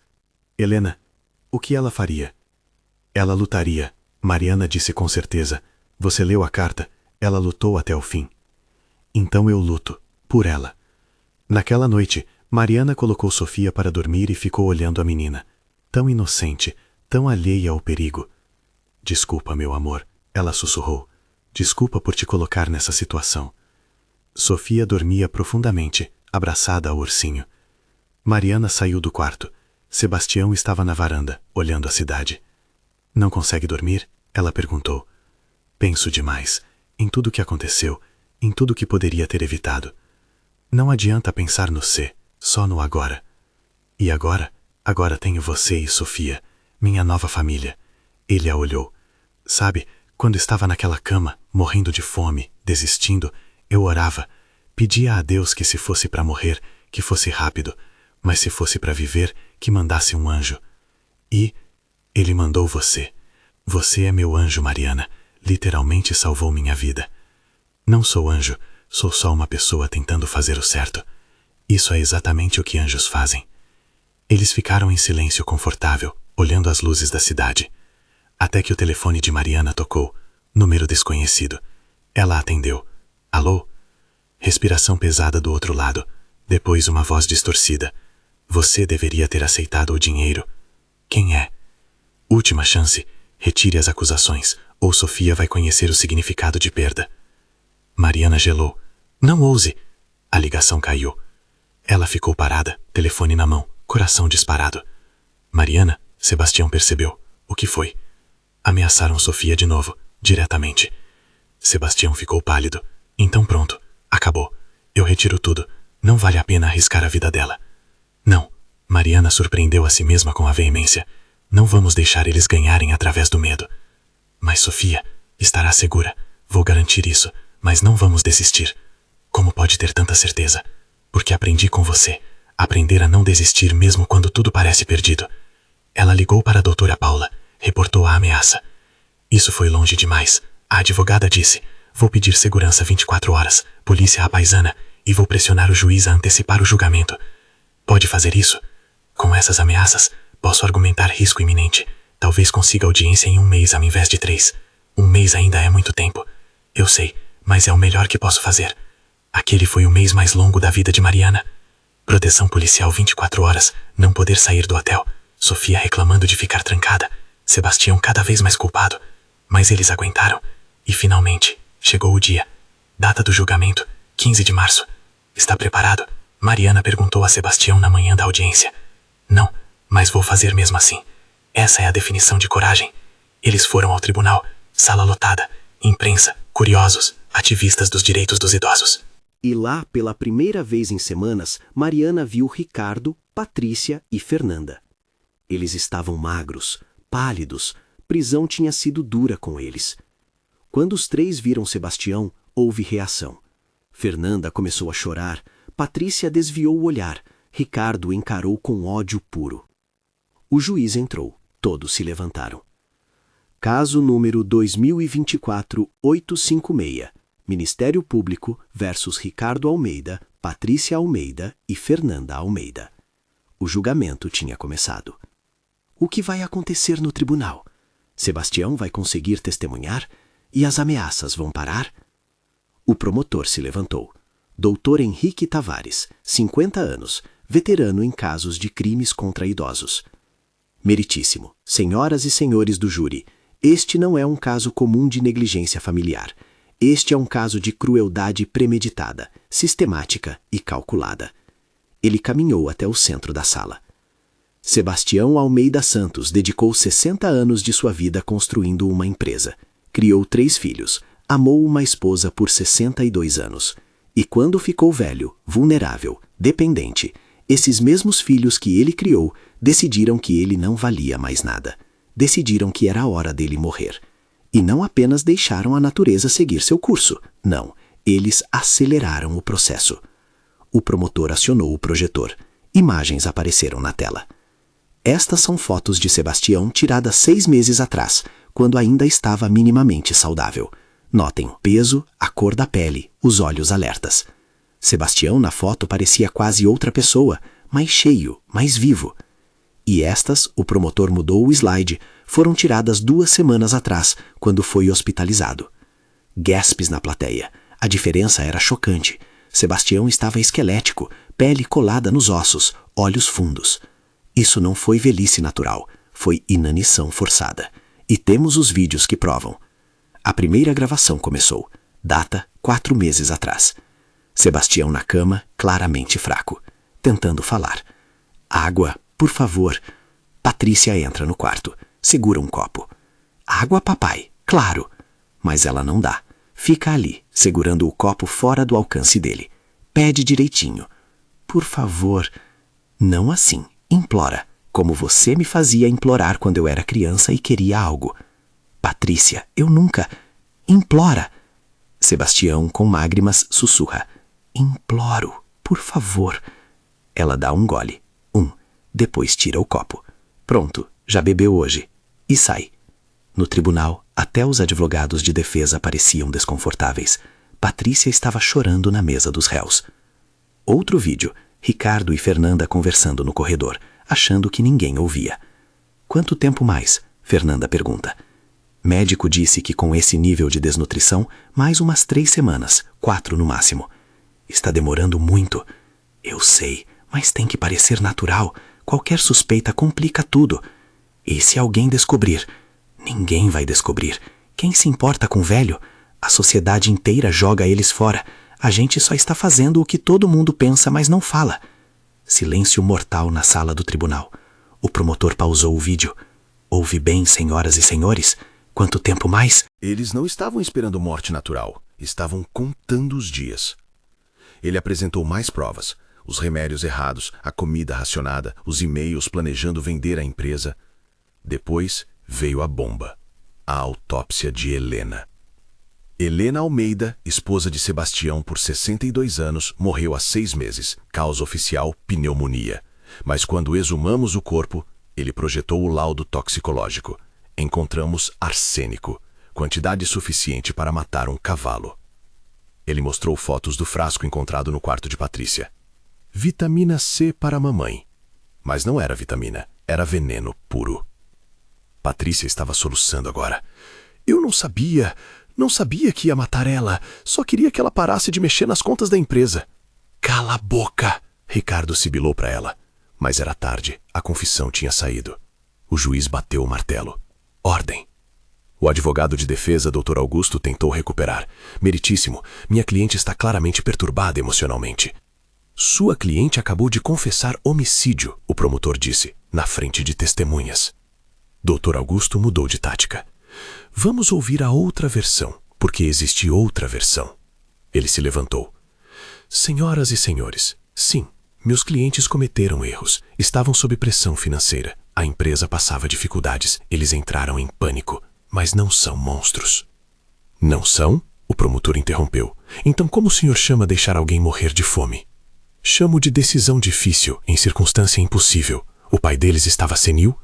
Helena, o que ela faria? Ela lutaria, Mariana disse com certeza. Você leu a carta, ela lutou até o fim. Então eu luto, por ela. Naquela noite, Mariana colocou Sofia para dormir e ficou olhando a menina. Tão inocente, tão alheia ao perigo. Desculpa, meu amor, ela sussurrou. Desculpa por te colocar nessa situação. Sofia dormia profundamente, abraçada ao ursinho. Mariana saiu do quarto. Sebastião estava na varanda, olhando a cidade. Não consegue dormir? Ela perguntou. Penso demais, em tudo que aconteceu, em tudo que poderia ter evitado. Não adianta pensar no ser, só no agora. E agora? Agora tenho você e Sofia, minha nova família. Ele a olhou. Sabe, quando estava naquela cama, morrendo de fome, desistindo, eu orava. Pedia a Deus que se fosse para morrer, que fosse rápido, mas se fosse para viver, que mandasse um anjo. E ele mandou você. Você é meu anjo, Mariana. Literalmente salvou minha vida. Não sou anjo, sou só uma pessoa tentando fazer o certo. Isso é exatamente o que anjos fazem. Eles ficaram em silêncio confortável, olhando as luzes da cidade. Até que o telefone de Mariana tocou. Número desconhecido. Ela atendeu. Alô? Respiração pesada do outro lado. Depois uma voz distorcida. Você deveria ter aceitado o dinheiro. Quem é? Última chance. Retire as acusações, ou Sofia vai conhecer o significado de perda. Mariana gelou. Não ouse. A ligação caiu. Ela ficou parada, telefone na mão, coração disparado. Mariana, Sebastião percebeu. O que foi? Ameaçaram Sofia de novo, diretamente. Sebastião ficou pálido. Então pronto, acabou. Eu retiro tudo. Não vale a pena arriscar a vida dela. Não. Mariana surpreendeu a si mesma com a veemência. Não vamos deixar eles ganharem através do medo. Mas Sofia estará segura. Vou garantir isso, mas não vamos desistir. Como pode ter tanta certeza? Porque aprendi com você. Aprender a não desistir mesmo quando tudo parece perdido. Ela ligou para a doutora Paula. Reportou a ameaça. Isso foi longe demais. A advogada disse: vou pedir segurança 24 horas, polícia à paisana, e vou pressionar o juiz a antecipar o julgamento. Pode fazer isso? Com essas ameaças, posso argumentar risco iminente. Talvez consiga audiência em 1 mês ao invés de 3. 1 mês ainda é muito tempo. Eu sei, mas é o melhor que posso fazer. Aquele foi o mês mais longo da vida de Mariana. Proteção policial 24 horas, não poder sair do hotel. Sofia reclamando de ficar trancada. Sebastião cada vez mais culpado. Mas eles aguentaram. E finalmente, chegou o dia. Data do julgamento, 15 de março. Está preparado? Mariana perguntou a Sebastião na manhã da audiência. Não, mas vou fazer mesmo assim. Essa é a definição de coragem. Eles foram ao tribunal, sala lotada, imprensa, curiosos, ativistas dos direitos dos idosos. E lá, pela primeira vez em semanas, Mariana viu Ricardo, Patrícia e Fernanda. Eles estavam magros, pálidos, prisão tinha sido dura com eles. Quando os 3 viram Sebastião, houve reação. Fernanda começou a chorar, Patrícia desviou o olhar, Ricardo encarou com ódio puro. O juiz entrou, todos se levantaram. Caso número 2024-856, Ministério Público versus Ricardo Almeida, Patrícia Almeida e Fernanda Almeida. O julgamento tinha começado. O que vai acontecer no tribunal? Sebastião vai conseguir testemunhar? E as ameaças vão parar? O promotor se levantou. Dr. Henrique Tavares, 50 anos, veterano em casos de crimes contra idosos. Meritíssimo, senhoras e senhores do júri, este não é um caso comum de negligência familiar. Este é um caso de crueldade premeditada, sistemática e calculada. Ele caminhou até o centro da sala. Sebastião Almeida Santos dedicou 60 anos de sua vida construindo uma empresa. Criou 3 filhos, amou uma esposa por 62 anos. E quando ficou velho, vulnerável, dependente, esses mesmos filhos que ele criou decidiram que ele não valia mais nada. Decidiram que era a hora dele morrer. E não apenas deixaram a natureza seguir seu curso. Não, eles aceleraram o processo. O promotor acionou o projetor. Imagens apareceram na tela. Estas são fotos de Sebastião tiradas 6 meses atrás, quando ainda estava minimamente saudável. Notem o peso, a cor da pele, os olhos alertas. Sebastião na foto parecia quase outra pessoa, mais cheio, mais vivo. E estas, o promotor mudou o slide, foram tiradas 2 semanas atrás, quando foi hospitalizado. Gasps na plateia. A diferença era chocante. Sebastião estava esquelético, pele colada nos ossos, olhos fundos. Isso não foi velhice natural, foi inanição forçada. E temos os vídeos que provam. A primeira gravação começou. Data, 4 meses atrás. Sebastião na cama, claramente fraco, tentando falar. Água, por favor. Patrícia entra no quarto, segura um copo. Água, papai, claro. Mas ela não dá. Fica ali, segurando o copo fora do alcance dele. Pede direitinho. Por favor. Não assim, implora, como você me fazia implorar quando eu era criança e queria algo. Patrícia, eu nunca. Implora. Sebastião, com lágrimas, sussurra. Imploro, por favor. Ela dá um gole. Depois tira o copo. Pronto, já bebeu hoje. E sai. No tribunal, até os advogados de defesa pareciam desconfortáveis. Patrícia estava chorando na mesa dos réus. Outro vídeo. Ricardo e Fernanda conversando no corredor, achando que ninguém ouvia. Quanto tempo mais? Fernanda pergunta. Médico disse que com esse nível de desnutrição, mais umas 3 semanas, 4 no máximo. Está demorando muito. Eu sei, mas tem que parecer natural. Qualquer suspeita complica tudo. E se alguém descobrir? Ninguém vai descobrir. Quem se importa com o velho? A sociedade inteira joga eles fora. A gente só está fazendo o que todo mundo pensa, mas não fala. Silêncio mortal na sala do tribunal. O promotor pausou o vídeo. Ouve bem, senhoras e senhores? Quanto tempo mais? Eles não estavam esperando morte natural. Estavam contando os dias. Ele apresentou mais provas. Os remédios errados, a comida racionada, os e-mails planejando vender a empresa. Depois veio a bomba. A autópsia de Helena. Helena Almeida, esposa de Sebastião por 62 anos, morreu há 6 meses. Causa oficial, pneumonia. Mas quando exumamos o corpo, ele projetou o laudo toxicológico. Encontramos arsênico, quantidade suficiente para matar um cavalo. Ele mostrou fotos do frasco encontrado no quarto de Patrícia. Vitamina C para a mamãe. Mas não era vitamina, era veneno puro. Patrícia estava soluçando agora. Eu não sabia que ia matar ela. Só queria que ela parasse de mexer nas contas da empresa. Cala a boca! Ricardo sibilou para ela. Mas era tarde, a confissão tinha saído. O juiz bateu o martelo. Ordem! O advogado de defesa, Dr. Augusto, tentou recuperar. Meritíssimo, minha cliente está claramente perturbada emocionalmente. Sua cliente acabou de confessar homicídio, o promotor disse, na frente de testemunhas. Dr. Augusto mudou de tática. Vamos ouvir a outra versão, porque existe outra versão. Ele se levantou. Senhoras e senhores, sim, meus clientes cometeram erros, estavam sob pressão financeira. A empresa passava dificuldades, eles entraram em pânico. Mas não são monstros. Não são? O promotor interrompeu. Então como o senhor chama deixar alguém morrer de fome? Chamo de decisão difícil, em circunstância impossível. O pai deles estava senil?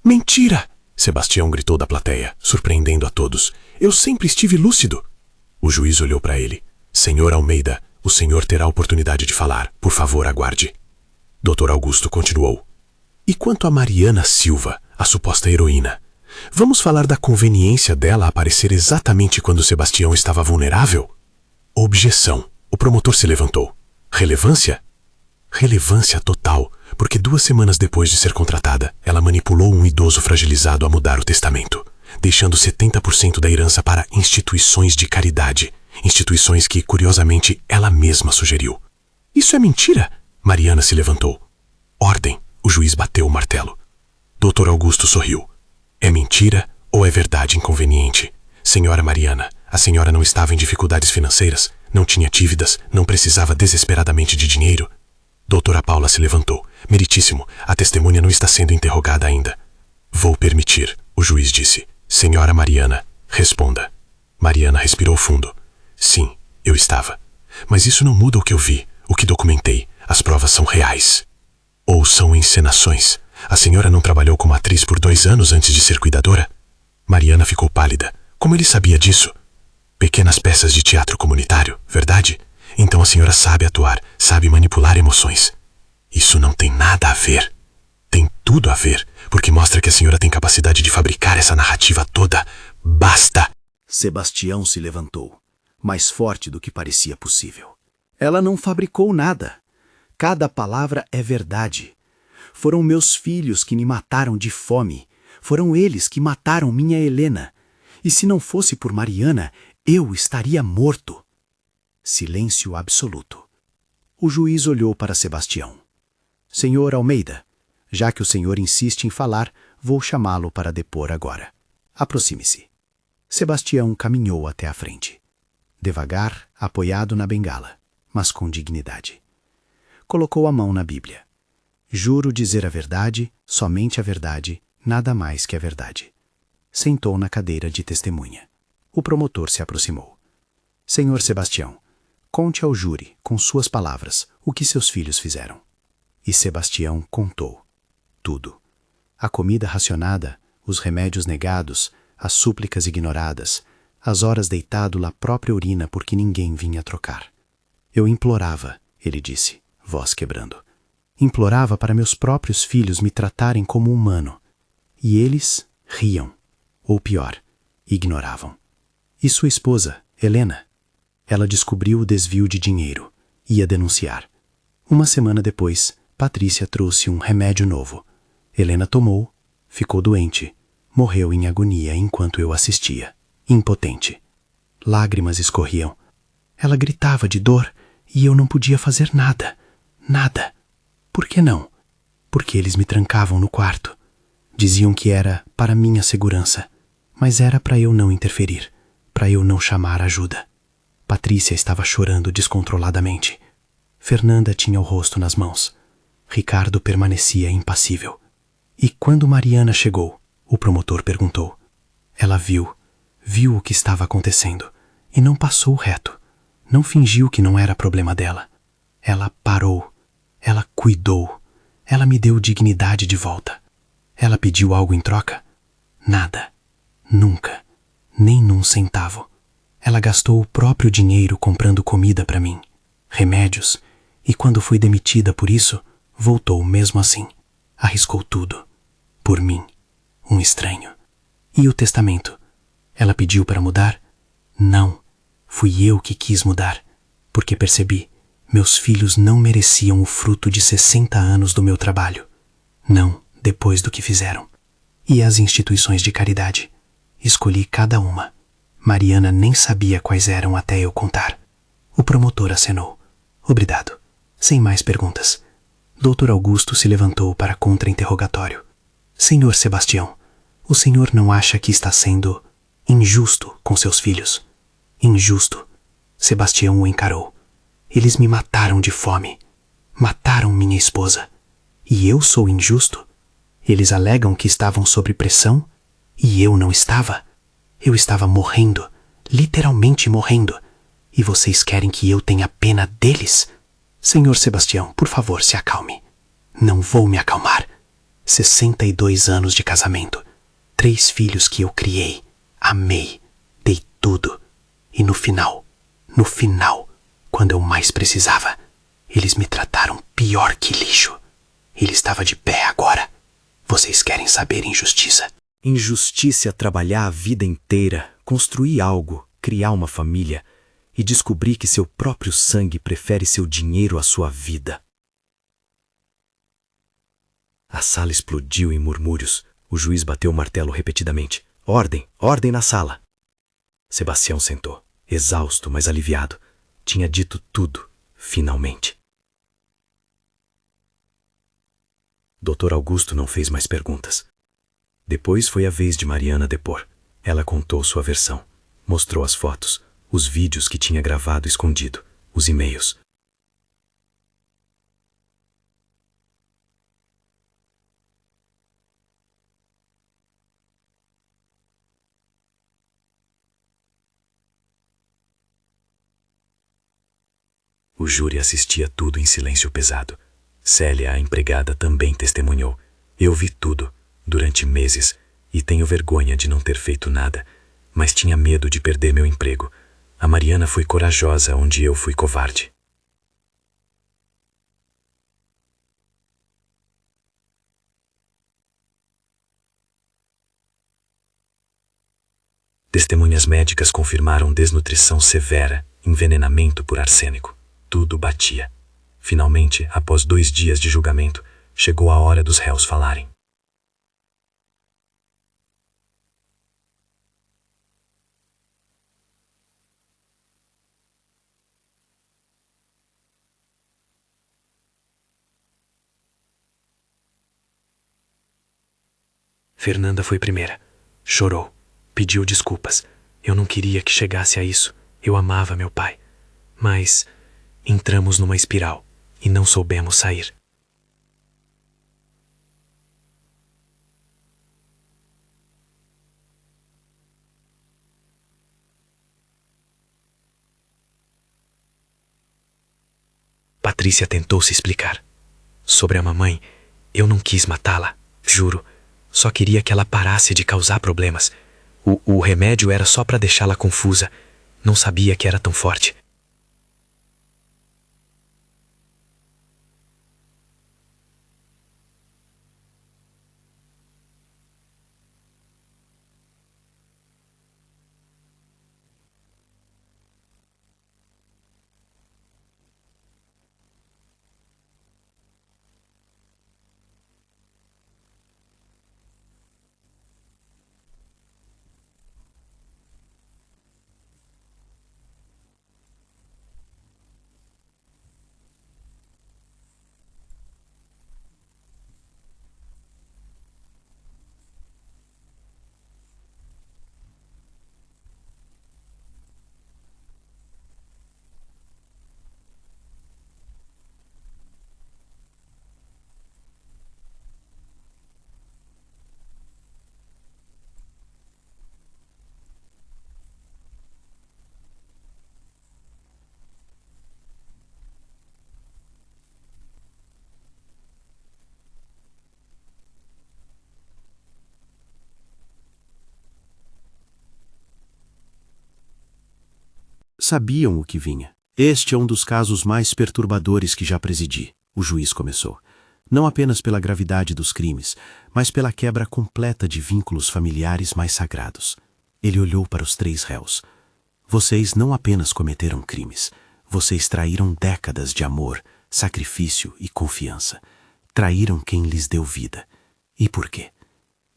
Mentira! Sebastião gritou da plateia, surpreendendo a todos. Eu sempre estive lúcido. O juiz olhou para ele. Senhor Almeida, o senhor terá a oportunidade de falar. Por favor, aguarde. Dr. Augusto continuou. E quanto a Mariana Silva, a suposta heroína? Vamos falar da conveniência dela aparecer exatamente quando Sebastião estava vulnerável? Objeção. O promotor se levantou. Relevância? Relevância total, porque 2 semanas depois de ser contratada, ela manipulou um idoso fragilizado a mudar o testamento, deixando 70% da herança para instituições de caridade, instituições que, curiosamente, ela mesma sugeriu. Isso é mentira? Mariana se levantou. Ordem. O juiz bateu o martelo. Dr. Augusto sorriu. É mentira ou é verdade inconveniente? Senhora Mariana, a senhora não estava em dificuldades financeiras, não tinha dívidas, não precisava desesperadamente de dinheiro? Doutora Paula se levantou. Meritíssimo, a testemunha não está sendo interrogada ainda. Vou permitir, o juiz disse. Senhora Mariana, responda. Mariana respirou fundo. Sim, eu estava. Mas isso não muda o que eu vi, o que documentei. As provas são reais. Ou são encenações? A senhora não trabalhou como atriz por 2 anos antes de ser cuidadora? Mariana ficou pálida. Como ele sabia disso? Pequenas peças de teatro comunitário, verdade? Então a senhora sabe atuar, sabe manipular emoções. Isso não tem nada a ver. Tem tudo a ver, porque mostra que a senhora tem capacidade de fabricar essa narrativa toda. Basta! Sebastião se levantou, mais forte do que parecia possível. Ela não fabricou nada. Cada palavra é verdade. Foram meus filhos que me mataram de fome. Foram eles que mataram minha Helena. E se não fosse por Mariana, eu estaria morto. Silêncio absoluto. O juiz olhou para Sebastião. Senhor Almeida, já que o senhor insiste em falar, vou chamá-lo para depor agora. Aproxime-se. Sebastião caminhou até a frente. Devagar, apoiado na bengala, mas com dignidade. Colocou a mão na Bíblia. Juro dizer a verdade, somente a verdade, nada mais que a verdade. Sentou na cadeira de testemunha. O promotor se aproximou. Senhor Sebastião, conte ao júri, com suas palavras, o que seus filhos fizeram. E Sebastião contou. Tudo. A comida racionada, os remédios negados, as súplicas ignoradas, as horas deitado na própria urina porque ninguém vinha trocar. Eu implorava, ele disse, voz quebrando. Implorava para meus próprios filhos me tratarem como humano. E eles riam. Ou pior, ignoravam. E sua esposa, Helena? Ela descobriu o desvio de dinheiro. Ia denunciar. 1 semana depois, Patrícia trouxe um remédio novo. Helena tomou, ficou doente, morreu em agonia enquanto eu assistia, impotente. Lágrimas escorriam. Ela gritava de dor e eu não podia fazer nada. Nada. Por que não? Porque eles me trancavam no quarto. Diziam que era para minha segurança, mas era para eu não interferir, para eu não chamar ajuda. Patrícia estava chorando descontroladamente. Fernanda tinha o rosto nas mãos. Ricardo permanecia impassível. E quando Mariana chegou, o promotor perguntou. Ela viu o que estava acontecendo e não passou reto. Não fingiu que não era problema dela. Ela parou. Ela cuidou. Ela me deu dignidade de volta. Ela pediu algo em troca? Nada. Nunca. Nem num centavo. Ela gastou o próprio dinheiro comprando comida para mim, remédios, e quando fui demitida por isso, voltou mesmo assim. Arriscou tudo. Por mim. Um estranho. E o testamento? Ela pediu para mudar? Não. Fui eu que quis mudar. Porque percebi, meus filhos não mereciam o fruto de 60 anos do meu trabalho. Não, depois do que fizeram. E as instituições de caridade? Escolhi cada uma. Mariana nem sabia quais eram até eu contar. O promotor acenou. Obrigado. Sem mais perguntas. Dr. Augusto se levantou para contra-interrogatório. Senhor Sebastião, o senhor não acha que está sendo injusto com seus filhos? Injusto. Sebastião o encarou. Eles me mataram de fome. Mataram minha esposa. E eu sou injusto? Eles alegam que estavam sob pressão e eu não estava. Eu estava morrendo, literalmente morrendo. E vocês querem que eu tenha pena deles? Senhor Sebastião, por favor, se acalme. Não vou me acalmar. 62 anos de casamento. 3 filhos que eu criei, amei, dei tudo. E no final, quando eu mais precisava, eles me trataram pior que lixo. Ele estava de pé agora. Vocês querem saber injustiça? Injustiça é trabalhar a vida inteira, construir algo, criar uma família e descobrir que seu próprio sangue prefere seu dinheiro à sua vida. A sala explodiu em murmúrios. O juiz bateu o martelo repetidamente. Ordem, ordem na sala. Sebastião sentou, exausto, mas aliviado. Tinha dito tudo, finalmente. Dr. Augusto não fez mais perguntas. Depois foi a vez de Mariana depor. Ela contou sua versão. Mostrou as fotos, os vídeos que tinha gravado escondido, os e-mails. O júri assistia tudo em silêncio pesado. Célia, a empregada, também testemunhou. Eu vi tudo, durante meses, e tenho vergonha de não ter feito nada, mas tinha medo de perder meu emprego. A Mariana foi corajosa onde eu fui covarde. Testemunhas médicas confirmaram desnutrição severa, envenenamento por arsênico. Tudo batia. Finalmente, após 2 dias de julgamento, chegou a hora dos réus falarem. Fernanda foi primeira. Chorou. Pediu desculpas. Eu não queria que chegasse a isso. Eu amava meu pai. Mas entramos numa espiral e não soubemos sair. Patrícia tentou se explicar. Sobre a mamãe, eu não quis matá-la, juro. Só queria que ela parasse de causar problemas. O remédio era só para deixá-la confusa. Não sabia que era tão forte. Sabiam o que vinha. Este é um dos casos mais perturbadores que já presidi, o juiz começou. não apenas pela gravidade dos crimes, mas pela quebra completa de vínculos familiares mais sagrados. Ele olhou para os 3 réus. Vocês não apenas cometeram crimes, vocês traíram décadas de amor, sacrifício e confiança. Traíram quem lhes deu vida. E por quê?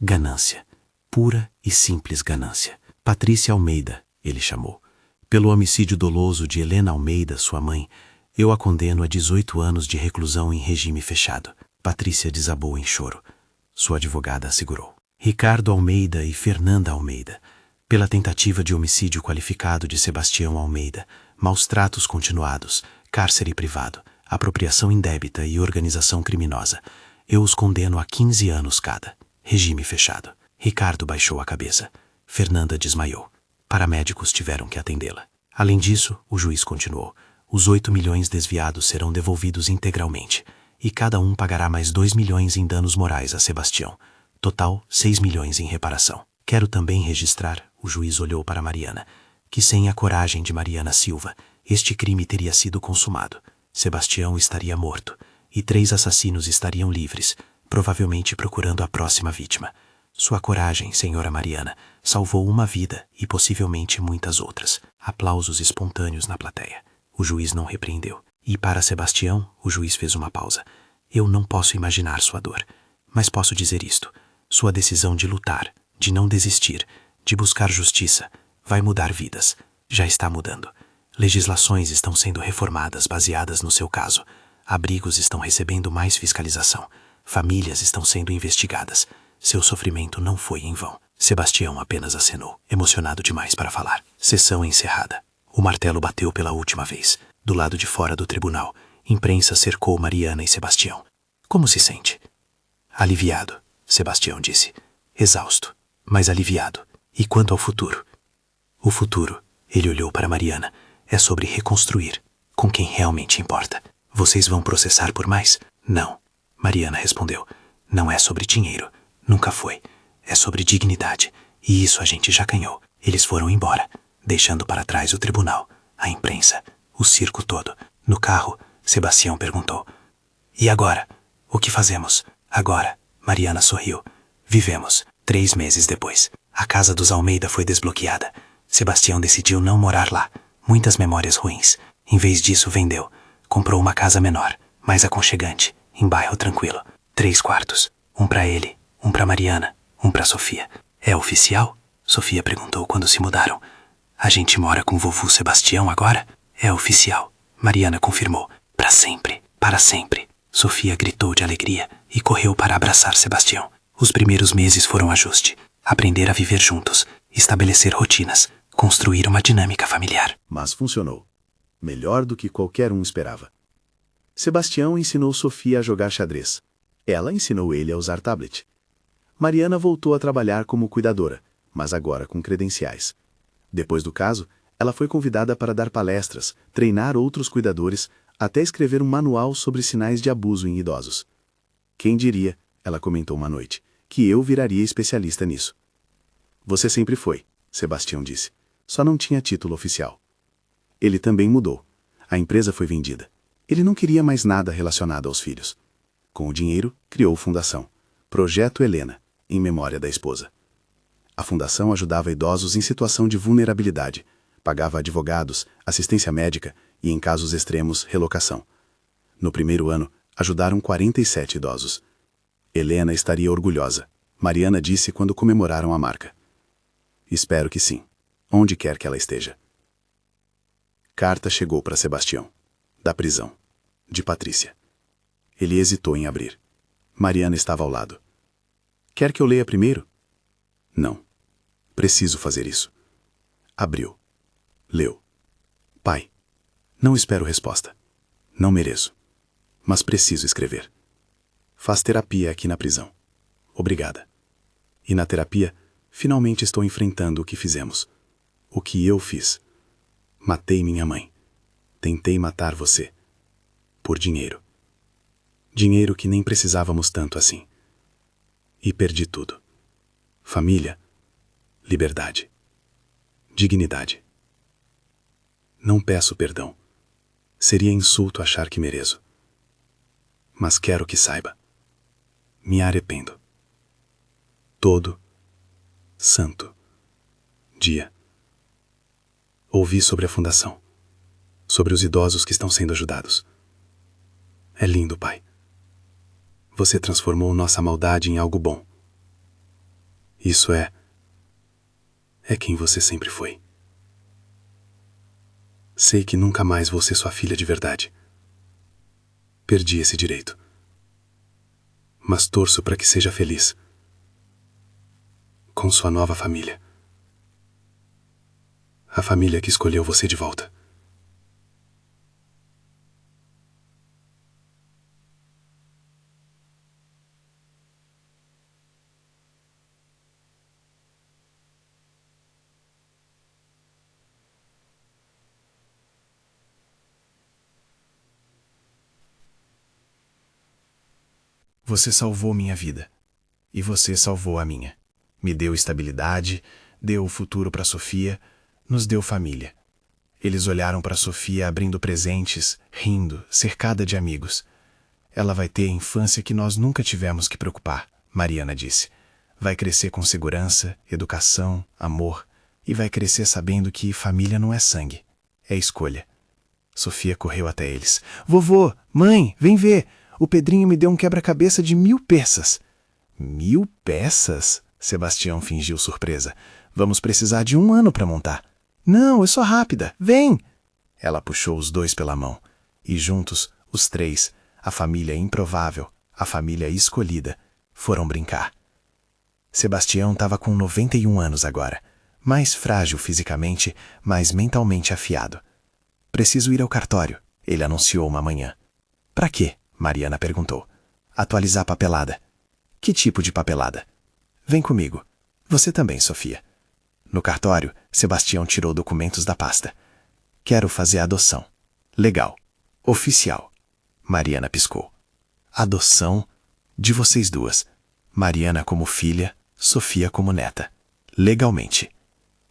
Ganância. Pura e simples ganância. Patrícia Almeida, ele chamou. Pelo homicídio doloso de Helena Almeida, sua mãe, eu a condeno a 18 anos de reclusão em regime fechado. Patrícia desabou em choro. Sua advogada assegurou. Ricardo Almeida e Fernanda Almeida. Pela tentativa de homicídio qualificado de Sebastião Almeida, maus tratos continuados, cárcere privado, apropriação indébita e organização criminosa. Eu os condeno a 15 anos cada. Regime fechado. Ricardo baixou a cabeça. Fernanda desmaiou. Paramédicos tiveram que atendê-la. Além disso, o juiz continuou. Os 8 milhões desviados serão devolvidos integralmente, e cada um pagará mais 2 milhões em danos morais a Sebastião. Total, 6 milhões em reparação. Quero também registrar, o juiz olhou para Mariana, que sem a coragem de Mariana Silva, este crime teria sido consumado. Sebastião estaria morto, e 3 assassinos estariam livres, provavelmente procurando a próxima vítima. Sua coragem, senhora Mariana, salvou uma vida e possivelmente muitas outras. Aplausos espontâneos na plateia. O juiz não repreendeu. E para Sebastião, o juiz fez uma pausa. Eu não posso imaginar sua dor, mas posso dizer isto. Sua decisão de lutar, de não desistir, de buscar justiça, vai mudar vidas. Já está mudando. Legislações estão sendo reformadas baseadas no seu caso. Abrigos estão recebendo mais fiscalização. Famílias estão sendo investigadas. Seu sofrimento não foi em vão. Sebastião apenas acenou, emocionado demais para falar. Sessão encerrada. O martelo bateu pela última vez. Do lado de fora do tribunal, imprensa cercou Mariana e Sebastião. Como se sente? Aliviado, Sebastião disse. Exausto, mas aliviado. E quanto ao futuro? O futuro, ele olhou para Mariana, é sobre reconstruir, com quem realmente importa. Vocês vão processar por mais? Não. Mariana respondeu. Não é sobre dinheiro. Nunca foi. É sobre dignidade. E isso a gente já ganhou. Eles foram embora, deixando para trás o tribunal, a imprensa, o circo todo. No carro, Sebastião perguntou. E agora? O que fazemos? Agora, Mariana sorriu. Vivemos. 3 meses depois. A casa dos Almeida foi desbloqueada. Sebastião decidiu não morar lá. Muitas memórias ruins. Em vez disso, vendeu. Comprou uma casa menor, mais aconchegante, em bairro tranquilo. 3 quartos. Um para ele, um para Mariana, um para Sofia. É oficial? Sofia perguntou quando se mudaram. A gente mora com o vovô Sebastião agora? É oficial. Mariana confirmou. Para sempre, para sempre. Sofia gritou de alegria e correu para abraçar Sebastião. Os primeiros meses foram ajuste. Aprender a viver juntos, estabelecer rotinas, construir uma dinâmica familiar. Mas funcionou. Melhor do que qualquer um esperava. Sebastião ensinou Sofia a jogar xadrez. Ela ensinou ele a usar tablet. Mariana voltou a trabalhar como cuidadora, mas agora com credenciais. Depois do caso, ela foi convidada para dar palestras, treinar outros cuidadores, até escrever um manual sobre sinais de abuso em idosos. Quem diria, ela comentou uma noite, que eu viraria especialista nisso. Você sempre foi, Sebastião disse. Só não tinha título oficial. Ele também mudou. A empresa foi vendida. Ele não queria mais nada relacionado aos filhos. Com o dinheiro, criou fundação. Projeto Helena, em memória da esposa. A fundação ajudava idosos em situação de vulnerabilidade, pagava advogados, assistência médica e, em casos extremos, relocação. No primeiro ano, ajudaram 47 idosos. Helena estaria orgulhosa, Mariana disse quando comemoraram a marca. Espero que sim, onde quer que ela esteja. Carta chegou para Sebastião. Da prisão. De Patrícia. Ele hesitou em abrir. Mariana estava ao lado. Quer que eu leia primeiro? Não. Preciso fazer isso. Abriu. Leu. Pai, não espero resposta. Não mereço. Mas preciso escrever. Faz terapia aqui na prisão. Obrigada. E na terapia, finalmente estou enfrentando o que fizemos. O que eu fiz. Matei minha mãe. Tentei matar você. Por dinheiro. Dinheiro que nem precisávamos tanto assim. E perdi tudo. Família. Liberdade. Dignidade. Não peço perdão. Seria insulto achar que mereço. Mas quero que saiba. Me arrependo. Todo santo dia. Ouvi sobre a fundação, sobre os idosos que estão sendo ajudados. É lindo, pai. Você transformou nossa maldade em algo bom. Isso é quem você sempre foi. Sei que nunca mais vou ser sua filha de verdade. Perdi esse direito. Mas torço para que seja feliz com sua nova família. A família que escolheu você de volta. Você salvou minha vida. E você salvou a minha. Me deu estabilidade, deu o futuro para Sofia, nos deu família. Eles olharam para Sofia abrindo presentes, rindo, cercada de amigos. Ela vai ter a infância que nós nunca tivemos que preocupar, Mariana disse. Vai crescer com segurança, educação, amor, e vai crescer sabendo que família não é sangue, é escolha. Sofia correu até eles. Vovô, mãe, vem ver! O Pedrinho me deu um quebra-cabeça de 1000 peças. 1000 peças? Sebastião fingiu surpresa. Vamos precisar de 1 ano para montar. Não, eu sou rápida. Vem! Ela puxou os dois pela mão. E juntos, os três, a família improvável, a família escolhida, foram brincar. Sebastião estava com 91 anos agora. Mais frágil fisicamente, mas mentalmente afiado. Preciso ir ao cartório, ele anunciou uma manhã. Para quê? Mariana perguntou. Atualizar a papelada. Que tipo de papelada? Vem comigo. Você também, Sofia. No cartório, Sebastião tirou documentos da pasta. Quero fazer a adoção. Legal. Oficial. Mariana piscou. Adoção de vocês duas. Mariana como filha, Sofia como neta. Legalmente.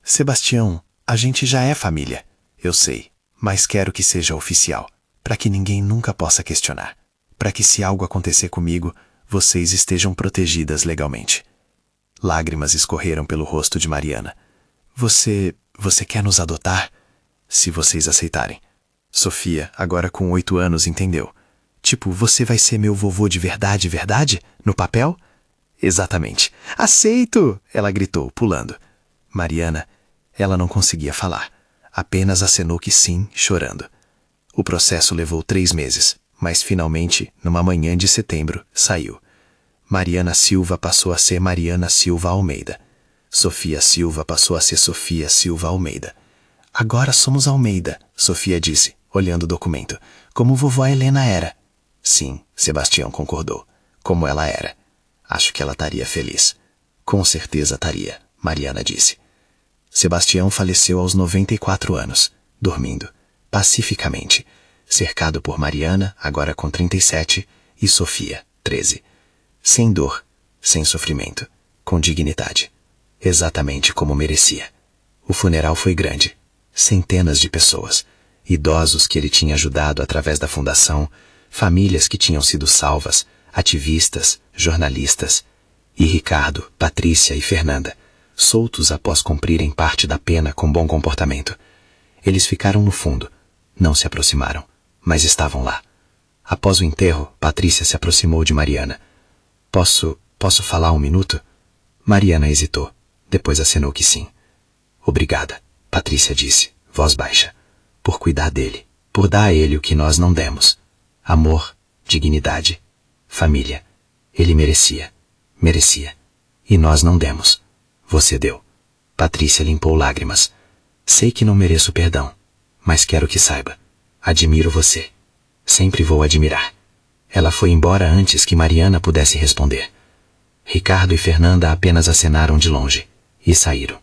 Sebastião, a gente já é família. Eu sei, mas quero que seja oficial, para que ninguém nunca possa questionar. Para que se algo acontecer comigo, vocês estejam protegidas legalmente. Lágrimas escorreram pelo rosto de Mariana. Você quer nos adotar? Se vocês aceitarem. Sofia, agora com 8 anos, entendeu. Tipo, você vai ser meu vovô de verdade, verdade? No papel? Exatamente. Aceito! Ela gritou, pulando. Mariana, ela não conseguia falar. Apenas acenou que sim, chorando. O processo levou 3 meses, mas finalmente, numa manhã de setembro, saiu. Mariana Silva passou a ser Mariana Silva Almeida. Sofia Silva passou a ser Sofia Silva Almeida. Agora somos Almeida, Sofia disse, olhando o documento, como vovó Helena era. Sim, Sebastião concordou, como ela era. Acho que ela estaria feliz. Com certeza estaria, Mariana disse. Sebastião faleceu aos 94 anos, dormindo, pacificamente, cercado por Mariana, agora com 37, e Sofia, 13. Sem dor, sem sofrimento, com dignidade. Exatamente como merecia. O funeral foi grande. Centenas de pessoas. Idosos que ele tinha ajudado através da fundação, famílias que tinham sido salvas, ativistas, jornalistas. E Ricardo, Patrícia e Fernanda, soltos após cumprirem parte da pena com bom comportamento. Eles ficaram no fundo, não se aproximaram, mas estavam lá. Após o enterro, Patrícia se aproximou de Mariana. Posso falar 1 minuto? Mariana hesitou, depois acenou que sim. Obrigada, Patrícia disse, voz baixa, por cuidar dele, por dar a ele o que nós não demos. Amor, dignidade, família. Ele merecia. E nós não demos. Você deu. Patrícia limpou lágrimas. Sei que não mereço perdão, mas quero que saiba. Admiro você. Sempre vou admirar. Ela foi embora antes que Mariana pudesse responder. Ricardo e Fernanda apenas acenaram de longe e saíram.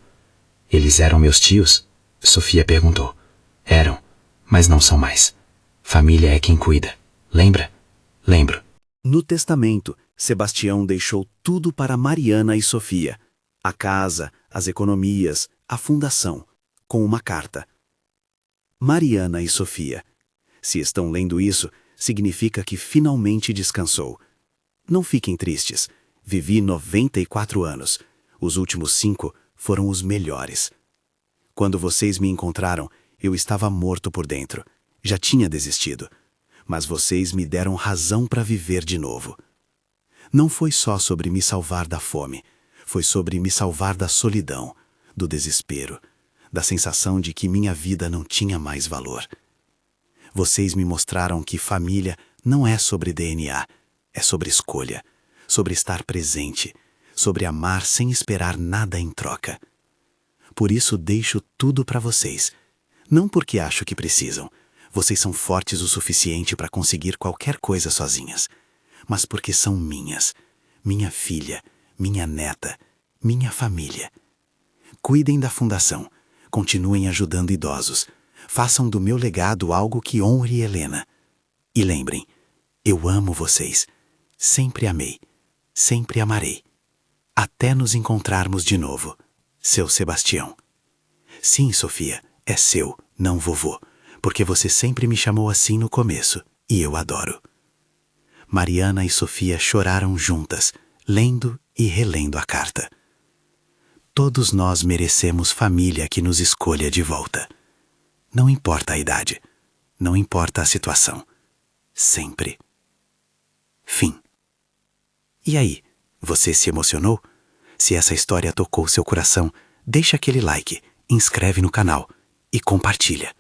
Eles eram meus tios? Sofia perguntou. Eram, mas não são mais. Família é quem cuida. Lembra? Lembro. No testamento, Sebastião deixou tudo para Mariana e Sofia. A casa, as economias, a fundação, com uma carta. Mariana e Sofia. Se estão lendo isso, significa que finalmente descansou. Não fiquem tristes. Vivi 94 anos. Os últimos 5 foram os melhores. Quando vocês me encontraram, eu estava morto por dentro. Já tinha desistido. Mas vocês me deram razão para viver de novo. Não foi só sobre me salvar da fome. Foi sobre me salvar da solidão, do desespero, da sensação de que minha vida não tinha mais valor. Vocês me mostraram que família não é sobre DNA, é sobre escolha, sobre estar presente, sobre amar sem esperar nada em troca. Por isso deixo tudo para vocês. Não porque acho que precisam. Vocês são fortes o suficiente para conseguir qualquer coisa sozinhas. Mas porque são minhas. Minha filha, minha neta, minha família. Cuidem da fundação. Continuem ajudando idosos. Façam do meu legado algo que honre Helena. E lembrem, eu amo vocês. Sempre amei. Sempre amarei. Até nos encontrarmos de novo. Seu Sebastião. Sim, Sofia, é seu, não vovô, porque você sempre me chamou assim no começo, e eu adoro. Mariana e Sofia choraram juntas, lendo e relendo a carta. Todos nós merecemos família que nos escolha de volta. Não importa a idade, não importa a situação. Sempre. Fim. E aí, você se emocionou? Se essa história tocou seu coração, deixa aquele like, inscreve no canal e compartilha.